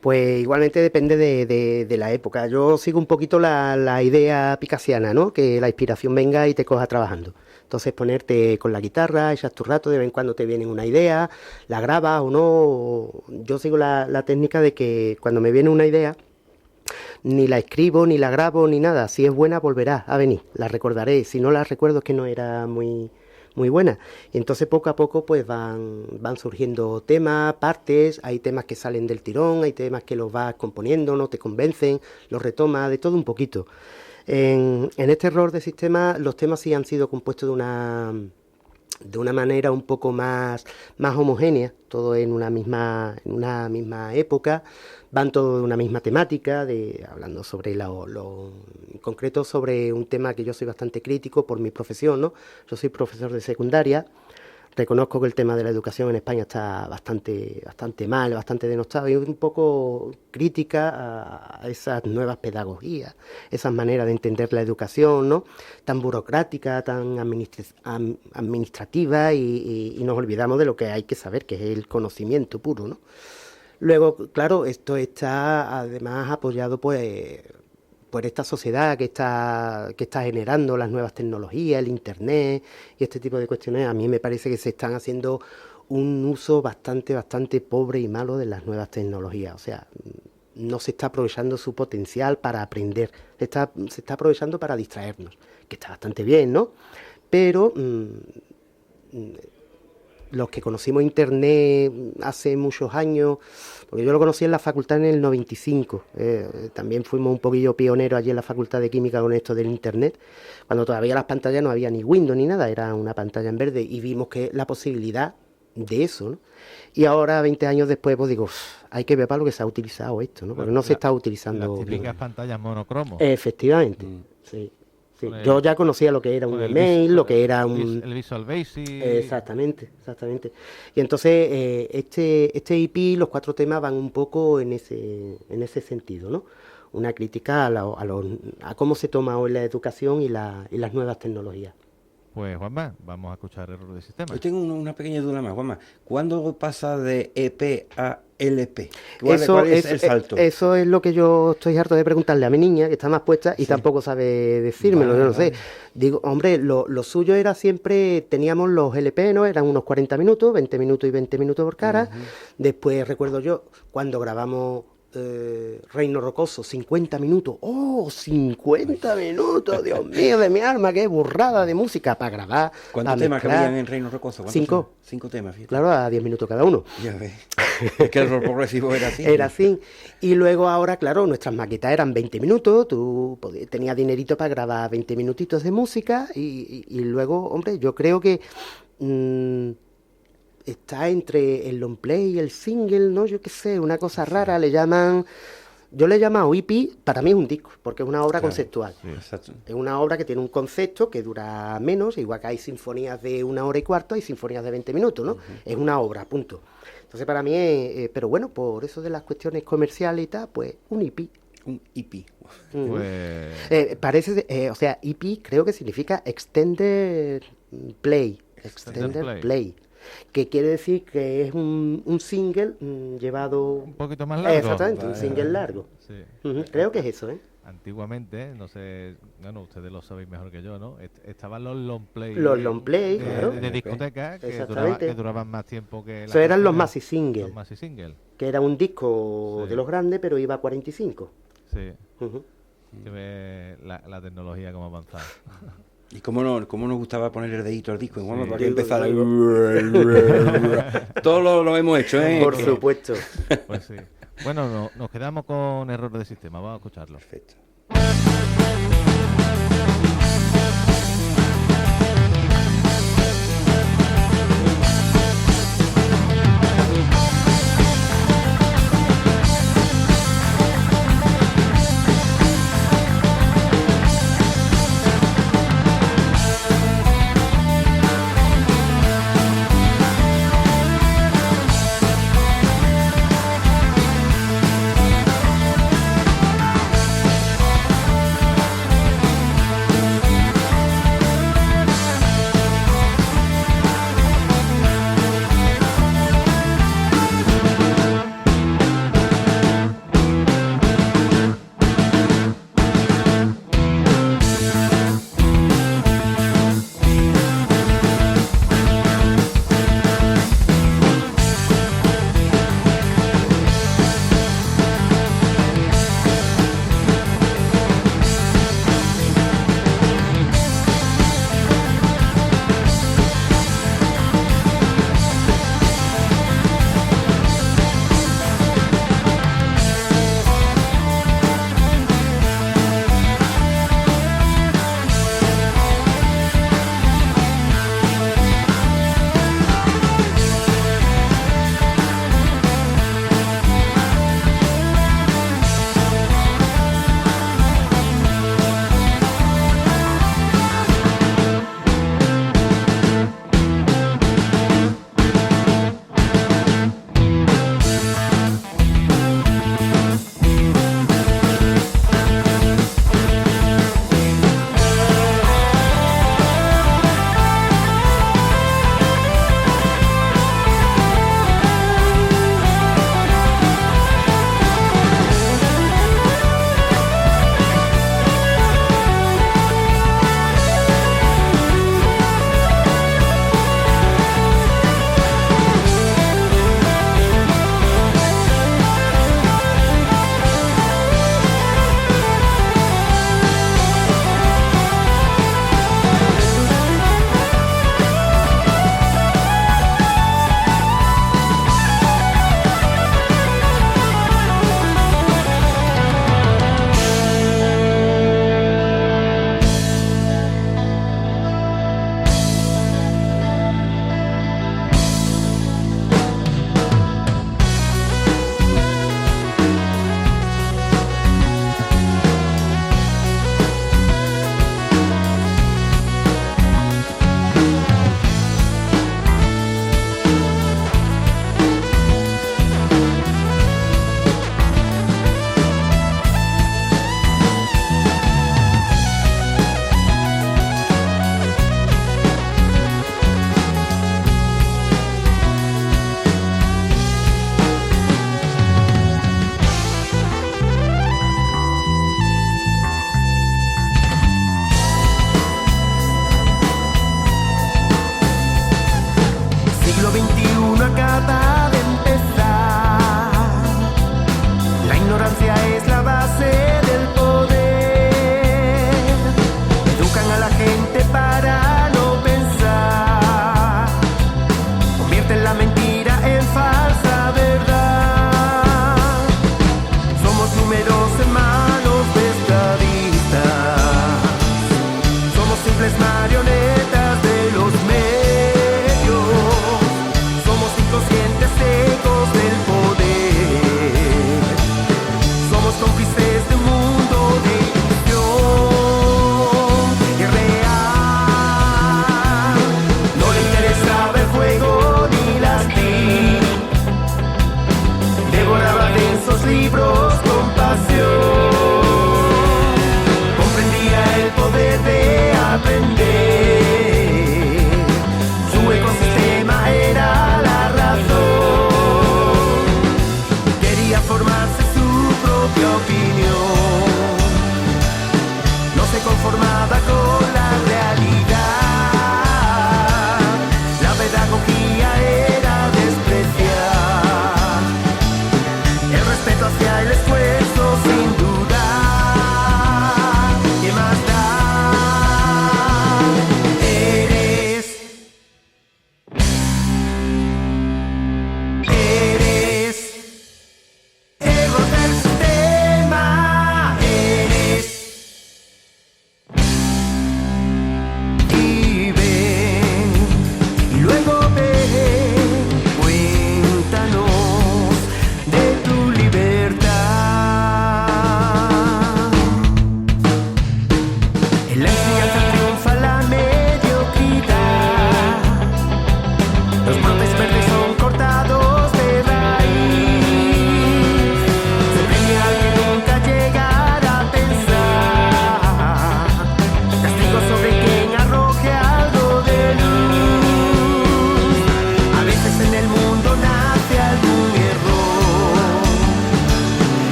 Pues igualmente depende de la época. Yo sigo un poquito la idea picasiana, ¿no? Que la inspiración venga y te coja trabajando. Entonces ponerte con la guitarra, echas tu rato, de vez en cuando te viene una idea, la grabas o no. Yo sigo la técnica de que cuando me viene una idea, ni la escribo, ni la grabo, ni nada. Si es buena, volverá a venir. La recordaré. Si no la recuerdo es que no era muy buena. Y entonces poco a poco pues van surgiendo temas, partes. Hay temas que salen del tirón, hay temas que los vas componiendo, no te convencen, los retomas, de todo un poquito. En este error de sistema, los temas sí han sido compuestos de una manera un poco más homogénea, todo en una misma época, van todos de una misma temática, hablando sobre en concreto sobre un tema que yo soy bastante crítico por mi profesión, ¿no? Yo soy profesor de secundaria. Reconozco que el tema de la educación en España está bastante mal, bastante denostado, y un poco crítica a esas nuevas pedagogías, esas maneras de entender la educación, ¿no? Tan burocrática, tan administrativa, y nos olvidamos de lo que hay que saber, que es el conocimiento puro, ¿no? Luego, claro, esto está además apoyado pues por esta sociedad que está generando las nuevas tecnologías, el internet y este tipo de cuestiones. A mí me parece que se están haciendo un uso bastante pobre y malo de las nuevas tecnologías. O sea, no se está aprovechando su potencial para aprender, se está aprovechando para distraernos, que está bastante bien, ¿no? Pero los que conocimos Internet hace muchos años, porque yo lo conocí en la facultad en el 95, también fuimos un poquillo pioneros allí en la facultad de Química con esto del Internet, cuando todavía las pantallas no había ni Windows ni nada, era una pantalla en verde, y vimos que la posibilidad de eso, ¿no? Y ahora, 20 años después, pues digo, hay que ver para lo que se ha utilizado esto, ¿no? Porque no se está utilizando.
Las típicas pantallas monocromos.
Efectivamente, sí. Sí. Yo ya conocía lo que era un email, lo que era un...
El Visual Basic.
Exactamente. Y entonces este EP, los 4 temas van un poco en ese sentido, ¿no? Una crítica a cómo se toma hoy la educación y las nuevas tecnologías.
Pues Juanma, vamos a escuchar Error de Sistema.
Yo tengo una pequeña duda más, Juanma. ¿Cuándo pasa de EP a LP? ¿Cuál es el salto?
Eso es lo que yo estoy harto de preguntarle a mi niña, que está más puesta y tampoco sabe decírmelo, yo no sé. Digo, hombre, lo suyo era siempre, teníamos los LP, ¿no? Eran unos 40 minutos, 20 minutos y 20 minutos por cara. Después, recuerdo yo, cuando grabamos Reino Rocoso, 50 minutos. ¡Oh, 50 minutos! Dios mío, de mi alma, qué burrada de música para grabar.
¿Cuántos temas cabían en Reino Rocoso?
5.
5 temas, fíjate.
Claro, a 10 minutos cada uno.
Ya ves. Es que el rock progresivo era así.
Era así. Y luego ahora, claro, nuestras maquetas eran 20 minutos. Tú tenías dinerito para grabar 20 minutitos de música. Y luego, hombre, yo creo que está entre el long play y el single, ¿no? Yo qué sé, una cosa rara, le llaman Yo le he llamado EP, para mí es un disco, porque es una obra
Claro.
conceptual.
Sí.
Exacto.
Es una obra que tiene un concepto que dura menos, igual que hay sinfonías de 1 hora y cuarto, hay sinfonías de 20 minutos, ¿no? Es una obra, punto. Entonces para mí pero bueno, por eso de las cuestiones comerciales y tal, pues un EP.
Un EP.
Ujú.
Pues
O sea, EP creo que significa Extended Play.
Extended
Extended
Play.
Play. Que quiere decir que es un single llevado...
un poquito más largo.
Exactamente, un
Vale,
single
vale.
largo.
Sí.
Ujú, creo que es eso, ¿eh?
Antiguamente, no sé, bueno, ustedes lo sabéis mejor que yo, ¿no? Estaban los long play.
Los long play,
de,
claro.
de discoteca
Exactamente.
que duraban más tiempo que las
Eso eran los
canciones.
maxi single,
Los maxi single.
que era un disco
Sí.
de los grandes, pero iba a 45.
Sí.
Ujú.
Que ve la tecnología como avanzada.
¿Y cómo nos gustaba poner el dedito al disco? Bueno,
Sí.
para que empezara. Todo lo hemos hecho, ¿eh?
Por supuesto.
Pues sí. Bueno, nos quedamos con error de sistema. Vamos a escucharlo.
Perfecto.
Thank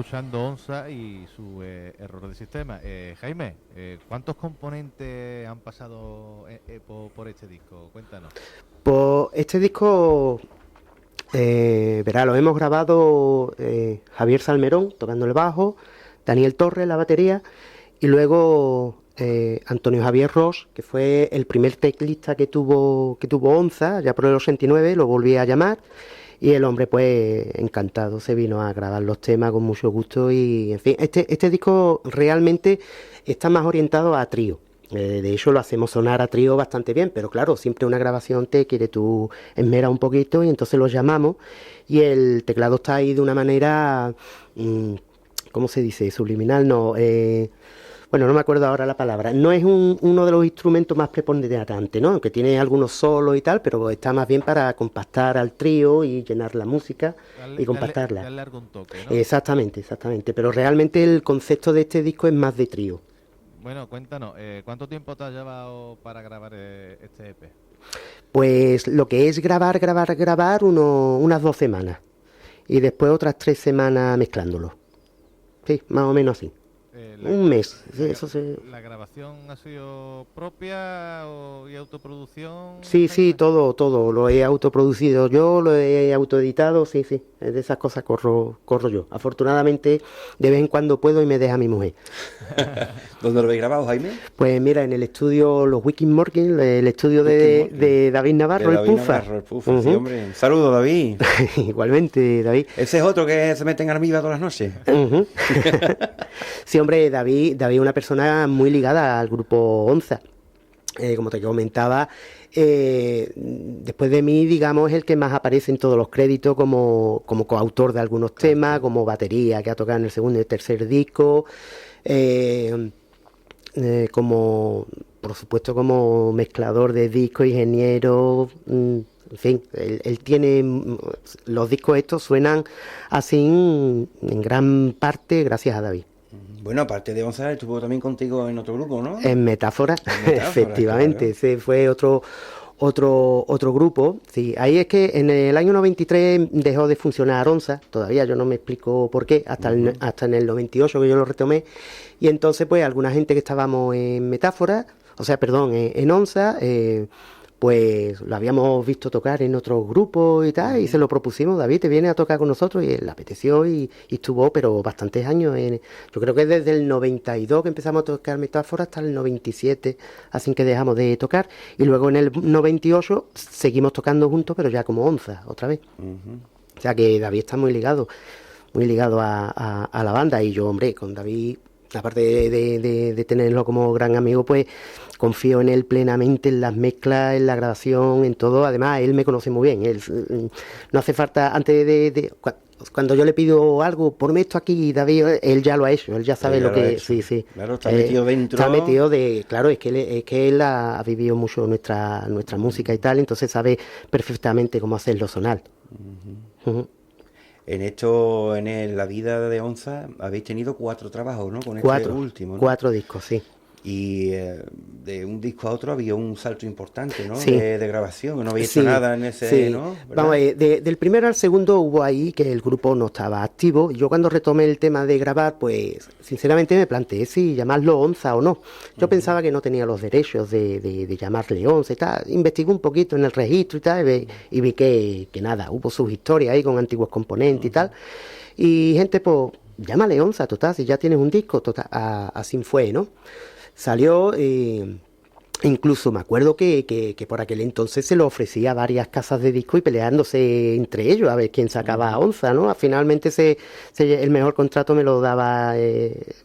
escuchando Onza y su error de sistema. Jaime, ¿cuántos componentes han pasado por este disco? Cuéntanos.
Pues este disco, verá, lo hemos grabado Javier Salmerón tocando el bajo, Daniel Torres la batería y luego Antonio Javier Ross, que fue el primer teclista que tuvo Onza, ya por el 89, lo volví a llamar. Y el hombre, pues, encantado, se vino a grabar los temas con mucho gusto y, en fin, este disco realmente está más orientado a trío. De hecho, lo hacemos sonar a trío bastante bien, pero claro, siempre una grabación te quiere tú esmerar un poquito y entonces lo llamamos y el teclado está ahí de una manera, ¿cómo se dice? Subliminal, no... bueno, no me acuerdo ahora la palabra. No es uno de los instrumentos más preponderantes, ¿no? Aunque tiene algunos solos y tal, pero está más bien para compactar al trío y llenar la música y compactarla.
Darle algún toque, ¿no?
Exactamente. Pero realmente el concepto de este disco es más de trío.
Bueno, cuéntanos, ¿cuánto tiempo te has llevado para grabar este EP?
Pues lo que es grabar, unas 2 semanas. Y después otras 3 semanas mezclándolo. Sí, más o menos así. Un mes. Sí, eso sí.
¿La grabación ha sido propia y autoproducción?
Sí, todo. Lo he autoproducido yo, lo he autoeditado, sí. De esas cosas corro yo. Afortunadamente, de vez en cuando puedo y me deja mi mujer.
¿Dónde lo habéis grabado, Jaime?
Pues mira, en el estudio Los Wicked Morgan, el estudio de David Navarro, el Pufa.
Sí, hombre. Un saludo, David.
Igualmente, David.
Ese es otro que se mete en armiva todas las noches.
Sí, hombre, David es una persona muy ligada al grupo Onza. Como te comentaba, después de mí, digamos, es el que más aparece en todos los créditos como coautor de algunos temas, como batería, que ha tocado en el segundo y el tercer disco, como, por supuesto, como mezclador de discos, ingeniero, en fin, él tiene, los discos estos suenan así en gran parte gracias a David.
Bueno, aparte de Onza, estuvo también contigo en otro grupo, ¿no?
En Metáfora, efectivamente, claro. Ese fue otro grupo. Sí, ahí es que en el año 93 dejó de funcionar Onza, todavía yo no me explico por qué, hasta en el 98 que yo lo retomé, y entonces pues alguna gente que estábamos en Metáfora, en Onza, pues lo habíamos visto tocar en otros grupos y tal, y se lo propusimos, David, te viene a tocar con nosotros, y él le apeteció y estuvo, pero bastantes años, yo creo que desde el 92 que empezamos a tocar Metáfora hasta el 97, así que dejamos de tocar, y luego en el 98 seguimos tocando juntos, pero ya como Onza, otra vez. O sea que David está muy ligado a la banda, y yo, hombre, con David, aparte de tenerlo como gran amigo, pues confío en él plenamente, en las mezclas, en la grabación, en todo. Además, él me conoce muy bien. No hace falta, antes cuando yo le pido algo, ponme esto aquí, David, él ya lo ha hecho, él ya sabe lo que es. Sí.
Claro, está metido dentro.
Está metido claro, es que él ha vivido mucho nuestra música y tal, entonces sabe perfectamente cómo hacerlo sonar.
En la vida de Onza habéis tenido 4 trabajos, ¿no? Con este último, ¿no?
4 discos, sí.
Y de un disco a otro había un salto importante, ¿no?
Sí.
De grabación, no había hecho nada en ese,
sí.
¿no? ¿Verdad?
Vamos a ver, del primero al segundo hubo ahí que el grupo no estaba activo. Yo cuando retomé el tema de grabar, pues sinceramente me planteé si llamarlo Onza o no. Yo pensaba que no tenía los derechos de llamarle Onza y tal. Investigué un poquito en el registro y tal, y vi que nada, hubo sus historias ahí con antiguos componentes y tal. Y gente, pues, llámale Onza, total, si ya tienes un disco, total, así fue, ¿no? Salió, incluso me acuerdo que por aquel entonces se lo ofrecía a varias casas de disco y peleándose entre ellos a ver quién sacaba a Onza, ¿no? Finalmente el mejor contrato me lo daba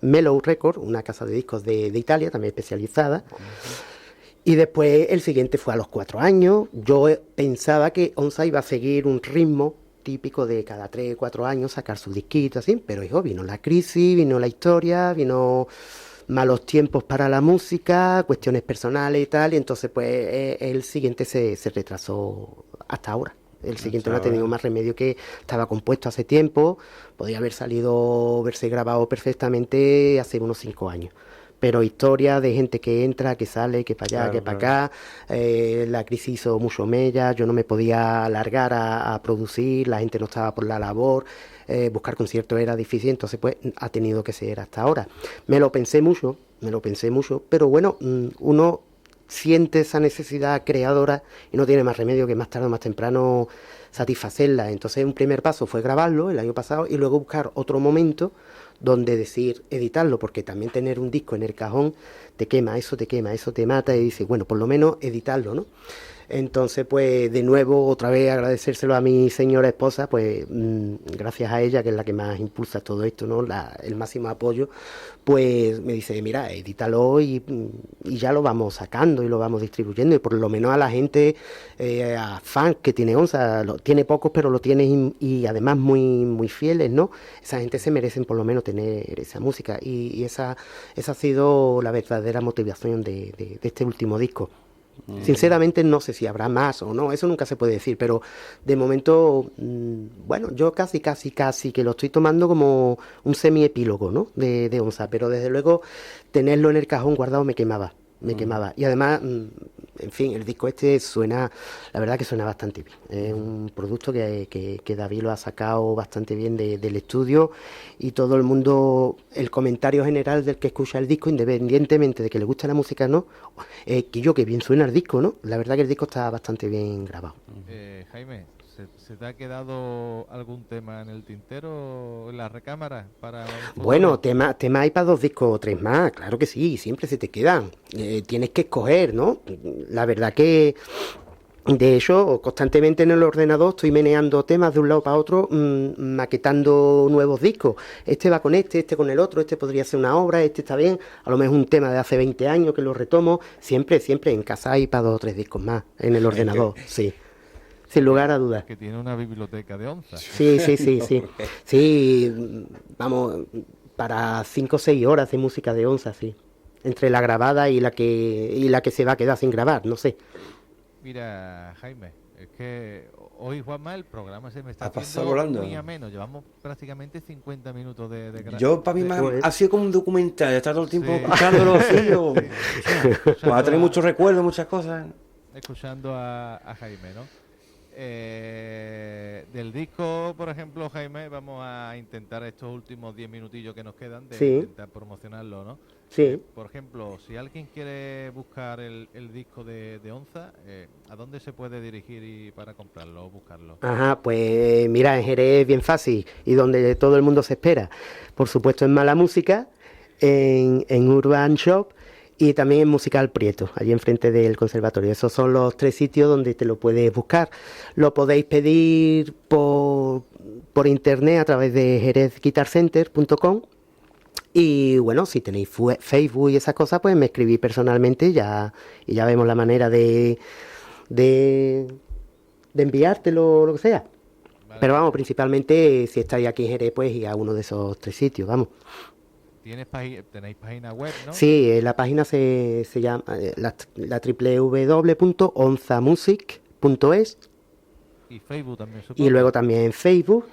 Mellow Record, una casa de discos de Italia, también especializada. Y después el siguiente fue a los 4 años. Yo pensaba que Onza iba a seguir un ritmo típico de cada 3 o 4 años sacar su disquito, así, pero hijo, vino la crisis, vino la historia, vino malos tiempos para la música, cuestiones personales y tal, y entonces pues el siguiente se retrasó hasta ahora. El siguiente no ha tenido más remedio, que estaba compuesto hace tiempo, podía haberse grabado perfectamente hace unos 5 años. pero historias de gente que entra, que sale, que para allá,
Claro,
que para
claro.
acá. La crisis hizo mucho mella, yo no me podía alargar a producir, la gente no estaba por la labor, buscar conciertos era difícil, entonces pues ha tenido que ser hasta ahora. Me lo pensé mucho, pero bueno, uno siente esa necesidad creadora y no tiene más remedio que más tarde o más temprano satisfacerla. Entonces un primer paso fue grabarlo el año pasado y luego buscar otro momento donde decir editarlo, porque también tener un disco en el cajón te quema, eso te mata, y dices, bueno, por lo menos editarlo, ¿no? Entonces, pues de nuevo, otra vez agradecérselo a mi señora esposa, pues gracias a ella, que es la que más impulsa todo esto, ¿no? El máximo apoyo, pues me dice, mira, edítalo y ya lo vamos sacando y lo vamos distribuyendo, y por lo menos a la gente, a fans que tiene Onza, tiene pocos, pero lo tiene y además muy, muy fieles, ¿no? Esa gente se merecen por lo menos tener esa música, y esa ha sido la verdadera motivación de este último disco. Sinceramente no sé si habrá más o no, eso nunca se puede decir, pero de momento, bueno, yo casi que lo estoy tomando como un semi-epílogo, ¿no? De Onza, pero desde luego tenerlo en el cajón guardado me quemaba. Y además, en fin, el disco este suena, la verdad que suena bastante bien. Es un producto que David lo ha sacado bastante bien del estudio, y todo el mundo, el comentario general del que escucha el disco, independientemente de que le guste la música o no, que bien suena el disco, ¿no? La verdad que el disco está bastante bien grabado.
Jaime, ¿se te ha quedado algún tema en el tintero, en la recámara para un futuro?
Bueno, tema hay para 2 discos o 3 más, claro que sí, siempre se te quedan. Tienes que escoger, ¿no? La verdad que, de hecho, constantemente en el ordenador estoy meneando temas de un lado para otro, maquetando nuevos discos. Este va con este con el otro, este podría ser una obra, este está bien, a lo mejor un tema de hace 20 años que lo retomo. Siempre en casa hay para 2 o 3 discos más en el ordenador, sí. Sin lugar a dudas.
Que tiene una biblioteca de Onza.
Sí. Sí, vamos, para 5 o 6 horas de música de Onza, sí. Entre la grabada y la que se va a quedar sin grabar, no sé.
Mira, Jaime, es que hoy, Juanma, el programa se me está
Ha pasado
haciendo
volando.
muy ameno. Llevamos prácticamente 50 minutos de grabación.
Yo, para mí, ha sido como un documental, estar todo el tiempo
Sí.
escuchándolo así, o...
Escuchando
va a tener
a-
muchos recuerdos, muchas cosas.
escuchando a Jaime, ¿no? Del disco, por ejemplo, Jaime, vamos a intentar estos últimos 10 minutillos que nos quedan de
Sí.
intentar promocionarlo, ¿no?
Sí.
Por ejemplo, si alguien quiere buscar el disco de Onza, ¿a dónde se puede dirigir para comprarlo o buscarlo?
Ajá, pues mira, en Jerez es bien fácil y donde todo el mundo se espera. Por supuesto en Mala Música, en Urban Shop y también en Musical Prieto, allí enfrente del conservatorio. Esos son los 3 sitios donde te lo puedes buscar. Lo podéis pedir por internet a través de jerezguitarcenter.com. Y bueno, si tenéis Facebook y esas cosas, pues me escribís personalmente y ya vemos la manera de enviártelo o lo que sea.
Vale.
Pero vamos, principalmente si estáis aquí en Jerez, pues ir a uno de esos 3 sitios, vamos.
Tenéis página web, ¿no?
Sí, la página se llama la www.onzamusic.es.
Y Facebook también, supongo.
Y luego también en Facebook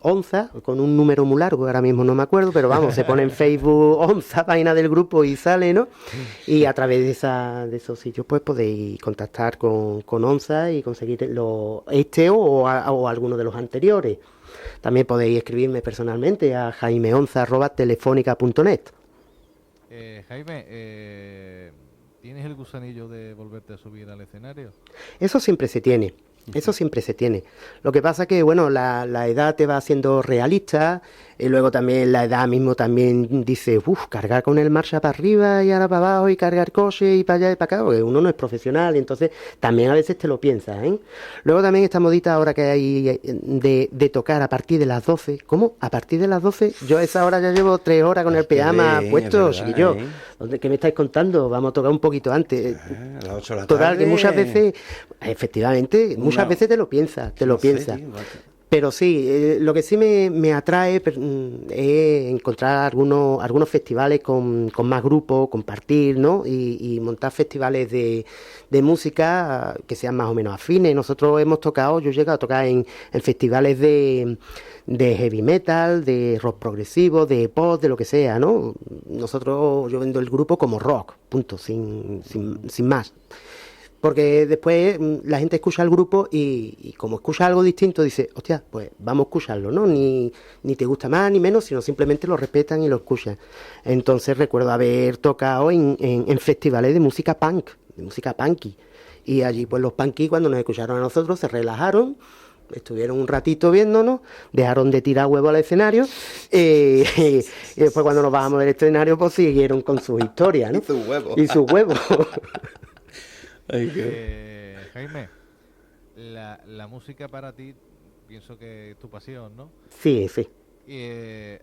Onza, con un número muy largo, ahora mismo no me acuerdo, pero vamos, se pone en Facebook Onza, página del grupo, y sale, ¿no? Y a través de esos sitios pues podéis contactar con Onza y conseguir o alguno de los anteriores. También podéis escribirme personalmente a jaimeonza@telefónica.net.
Jaime, ¿tienes el gusanillo de volverte a subir al escenario?
Eso siempre se tiene. Lo que pasa que, bueno, la edad te va haciendo realista, y luego también la edad mismo también dice, cargar con el marcha para arriba y ahora para abajo y cargar coche y para allá y para acá, porque uno no es profesional y entonces también a veces te lo piensas, ¿eh? Luego también esta modita ahora que hay de tocar a partir de las 12. ¿Cómo? ¿A partir de las 12? Yo a esa hora ya llevo 3 horas con el pijama puesto, chiquillo. ¿Qué me estáis contando? Vamos a tocar un poquito antes.
A las 8 de la
Total,
tarde.
que muchas veces, efectivamente, muchas veces te lo piensas,
No sé, tío,
Pero sí, lo que sí me atrae es encontrar algunos festivales con más grupos, compartir, ¿no? Y montar festivales de música que sean más o menos afines. Nosotros hemos tocado, yo he llegado a tocar en festivales de heavy metal, de rock progresivo, de pop, de lo que sea, ¿no? Yo vendo el grupo como rock, punto, sin más. Porque después la gente escucha el grupo y como escucha algo distinto dice, hostia, pues vamos a escucharlo, ¿no? Ni te gusta más ni menos, sino simplemente lo respetan y lo escuchan. Entonces recuerdo haber tocado en festivales de música punk, de música punky. Y allí pues los punky cuando nos escucharon a nosotros se relajaron, estuvieron un ratito viéndonos, dejaron de tirar huevos al escenario y después cuando nos bajamos del escenario pues siguieron con sus historias, ¿no? Y sus huevos.
Jaime, la música para ti, pienso que es tu pasión, ¿no?
Sí.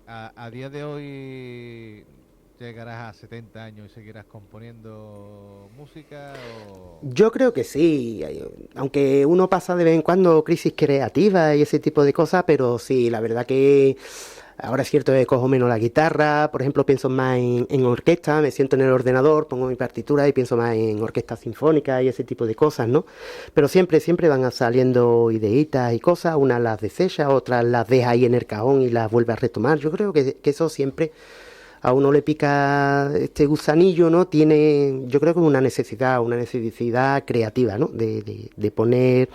A día de hoy llegarás a 70 años y seguirás componiendo música o...
Yo creo que sí, aunque uno pasa de vez en cuando crisis creativa y ese tipo de cosas, pero sí, la verdad que ahora es cierto que cojo menos la guitarra, por ejemplo pienso más en orquesta, me siento en el ordenador, pongo mi partitura y pienso más en orquesta sinfónica y ese tipo de cosas, ¿no? Pero siempre van saliendo ideitas y cosas, unas las desecha, otras las deja ahí en el cajón y las vuelve a retomar. Yo creo que eso siempre a uno le pica este gusanillo, ¿no? Tiene, yo creo que una necesidad creativa, ¿no? De poner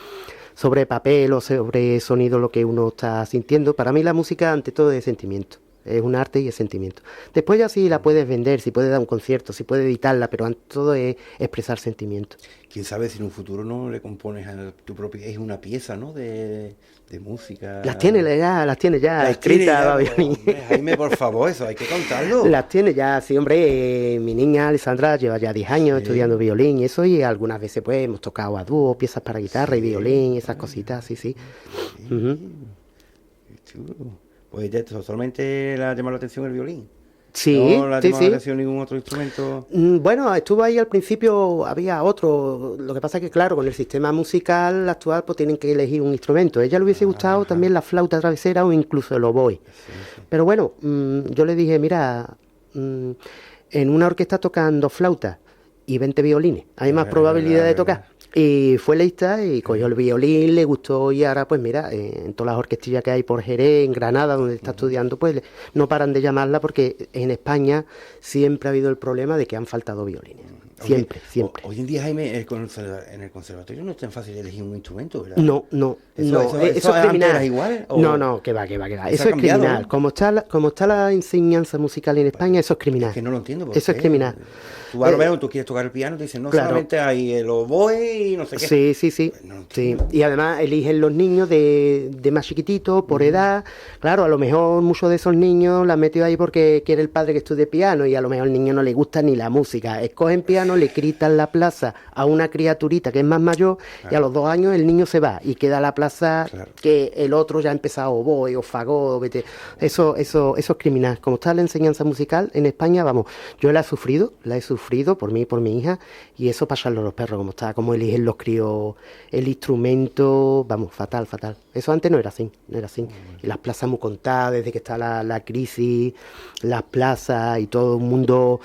sobre papel o sobre sonido lo que uno está sintiendo. Para mí la música ante todo es sentimiento, es un arte y es sentimiento. Después ya sí la puedes vender, si puedes dar un concierto, si puedes editarla, pero ante todo es expresar sentimiento.
Quién sabe si en un futuro no le compones a tu propia, es una pieza, ¿no? De música.
Las tiene ya escritas.
Jaime, por favor, eso hay que contarlo.
Las tiene ya, sí, hombre. Mi niña Alessandra lleva ya 10 años estudiando violín y eso, y algunas veces pues hemos tocado a dúo, piezas para guitarra y violín, esas cositas, sí.
Qué chulo. Pues solamente le ha llamado la atención el violín.
Sí,
¿No le ha llamado la atención ningún otro instrumento?
Bueno, estuvo ahí al principio, había otro. Lo que pasa es que, claro, con el sistema musical actual, pues tienen que elegir un instrumento. A ella le hubiese gustado también la flauta travesera o incluso el oboe. Sí. Pero bueno, yo le dije, mira, en una orquesta tocan 2 flautas y 20 violines. Hay más probabilidad de tocar. Y fue lista y cogió el violín, le gustó y ahora pues mira, en todas las orquestillas que hay por Jerez, en Granada, donde está estudiando, pues no paran de llamarla porque en España siempre ha habido el problema de que han faltado violines. Siempre.
Hoy en día, Jaime, en el conservatorio no es tan fácil elegir un instrumento, ¿verdad?
No. Eso es criminal.
¿Era igual?
No, que va. Eso es criminal. ¿No? Como está la enseñanza musical en España, eso es criminal.
Es que no lo entiendo.
Eso es criminal.
Tú a lo mejor tú quieres tocar el piano, te dicen, no, claro, solamente hay el oboe y no sé qué.
Sí. No, sí. Y además eligen los niños de más chiquititos, por edad. Claro, a lo mejor muchos de esos niños la han metido ahí porque quiere el padre que estudie piano y a lo mejor al niño no le gusta ni la música. Escogen piano, le gritan la plaza a una criaturita que es más mayor, claro, y a los 2 años el niño se va y queda la plaza, claro, que el otro ya ha empezado oboe o fagot. Eso es criminal. Como está la enseñanza musical en España, vamos, yo la he sufrido por mí y por mi hija, y eso pasarlo a los perros, como eligen los críos el instrumento, vamos, fatal. Eso antes no era así. Y las plazas muy contadas, desde que está la crisis, las plazas y todo un mundo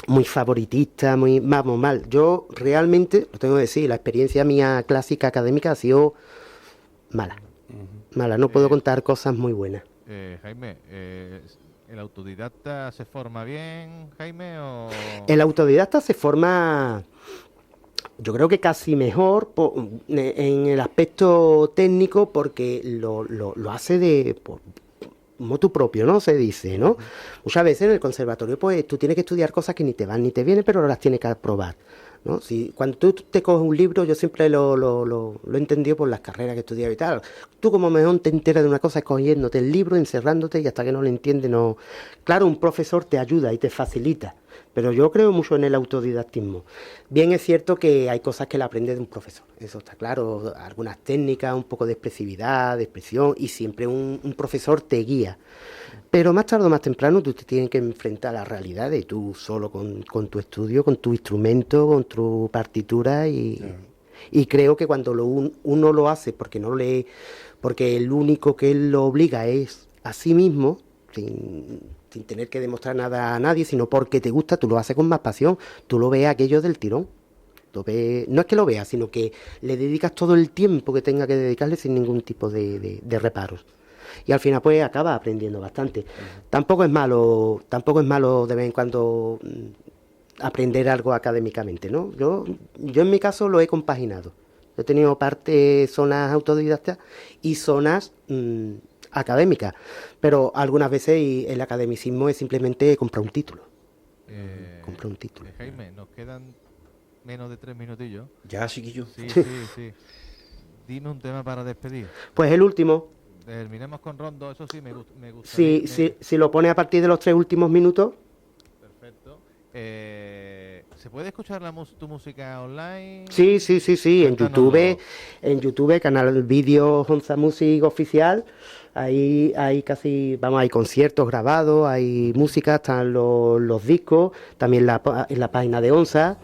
muy favoritista, vamos, mal. Yo realmente, lo tengo que decir, la experiencia mía clásica académica ha sido mala. No puedo contar cosas muy buenas.
Jaime, ¿el autodidacta se forma bien, Jaime? ¿O?
El autodidacta se forma, yo creo que casi mejor en el aspecto técnico, porque lo hace por motu propio, ¿no? Se dice, ¿no? Muchas veces en el conservatorio, pues tú tienes que estudiar cosas que ni te van ni te vienen, pero las tienes que aprobar, ¿no? Si, cuando tú te coges un libro, yo siempre lo he entendido por las carreras que he estudiado y tal. Tú como mejor te enteras de una cosa escogiéndote el libro, encerrándote, y hasta que no lo entiendes, no. Claro, un profesor te ayuda y te facilita, pero yo creo mucho en el autodidactismo. Bien es cierto que hay cosas que le aprendes de un profesor, eso está claro, algunas técnicas, un poco de expresividad, de expresión, y siempre un profesor te guía. Pero más tarde o más temprano tú te tienes que enfrentar a la realidad de tú solo con tu estudio, con tu instrumento, con tu partitura y... Claro. Y creo que cuando uno lo hace porque el único que lo obliga es a sí mismo, sin tener que demostrar nada a nadie, sino porque te gusta, tú lo haces con más pasión, tú lo ves aquello del tirón. No es que lo veas, sino que le dedicas todo el tiempo que tenga que dedicarle sin ningún tipo de reparos. Y al final pues acaba aprendiendo bastante. Tampoco es malo de vez en cuando aprender algo académicamente, ¿no? Yo en mi caso lo he compaginado. He tenido zonas autodidactas y zonas académicas, pero algunas veces el academicismo es simplemente comprar un título.
Jaime, nos quedan menos de 3 minutillos.
Ya, chiquillo.
Sí. Dime un tema para despedir.
Pues el último.
Terminemos con Rondo, eso sí me gusta.
Si lo pone a partir de los 3 últimos minutos.
Perfecto. ¿Se puede escuchar tu música online?
Sí. En YouTube, canal vídeo Onza Music oficial. Ahí hay hay conciertos grabados, hay música, están los discos, también en la página de Onza.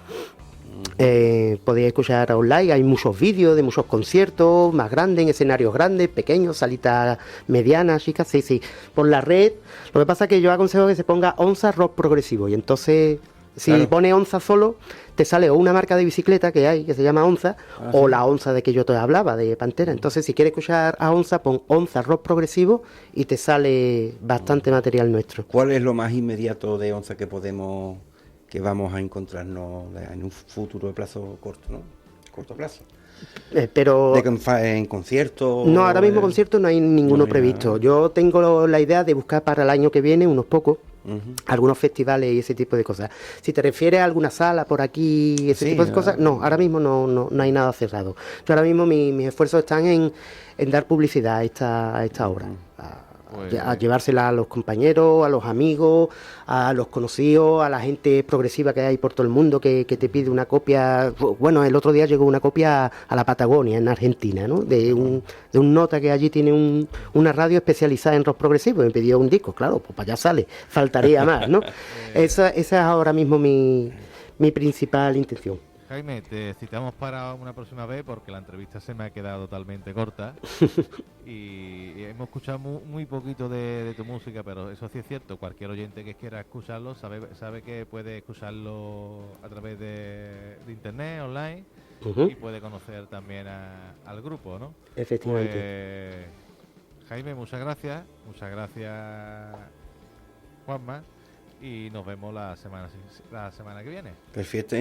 Podéis escuchar online, hay muchos vídeos de muchos conciertos, más grandes, en escenarios grandes, pequeños, salitas medianas, chicas, sí, por la red. Lo que pasa es que yo aconsejo que se ponga Onza Rock Progresivo, y entonces si pone Onza solo, te sale o una marca de bicicleta que hay, que se llama Onza, o la Onza de que yo te hablaba, de Pantera. Entonces si quieres escuchar a Onza, pon Onza Rock Progresivo y te sale bastante material nuestro.
¿Cuál es lo más inmediato de Onza que vamos a encontrarnos en un futuro de plazo corto, ¿no? Corto plazo.
Pero
en conciertos.
No, ahora mismo conciertos no hay ninguno previsto. Nada. Yo tengo la idea de buscar para el año que viene unos pocos, algunos festivales y ese tipo de cosas. Si te refieres a alguna sala por aquí, ese tipo de cosas, no, ahora mismo no hay nada cerrado. Yo ahora mismo mis esfuerzos están en dar publicidad a esta obra. A llevársela a los compañeros, a los amigos, a los conocidos, a la gente progresiva que hay por todo el mundo que te pide una copia. Bueno, el otro día llegó una copia a la Patagonia, en Argentina, ¿no? De un nota que allí tiene una radio especializada en rock progresivo, y me pidió un disco. Claro, pues para allá sale, faltaría más, ¿no? Esa es ahora mismo mi principal intención.
Jaime, te citamos para una próxima vez porque la entrevista se me ha quedado totalmente corta y hemos escuchado muy poquito de tu música, pero eso sí es cierto. Cualquier oyente que quiera escucharlo sabe que puede escucharlo a través de internet, online, y puede conocer también al grupo, ¿no?
Efectivamente.
Pues, Jaime, muchas gracias, Juanma. Y nos vemos la semana que viene.
Perfecto.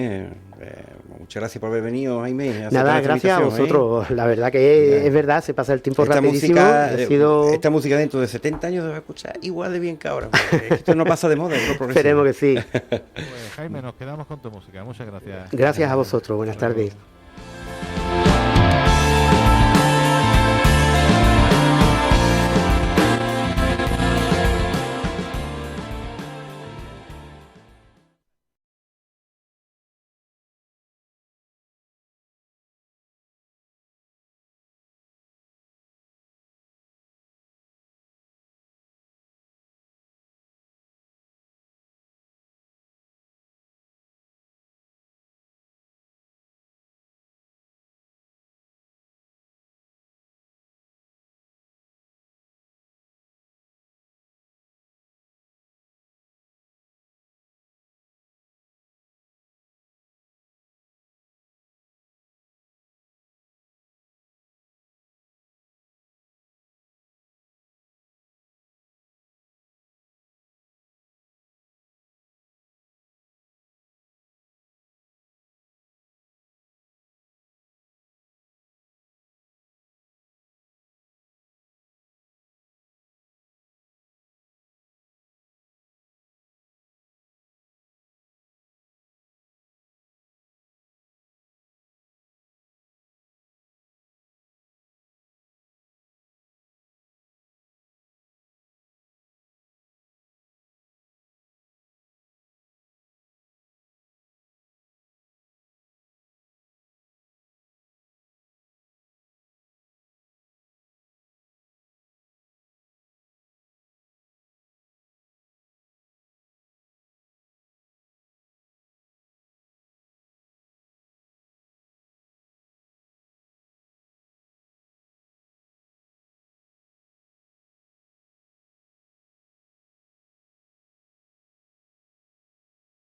Muchas gracias por haber venido, Jaime.
Nada, gracias a vosotros. La verdad que es verdad, se pasa el tiempo rapidísimo.
Esta música dentro de 70 años se va a escuchar igual de bien que ahora. Esto no pasa de moda.
Esperemos que sí.
Pues, Jaime, nos quedamos con tu música. Muchas gracias.
Gracias a vosotros. Buenas tardes.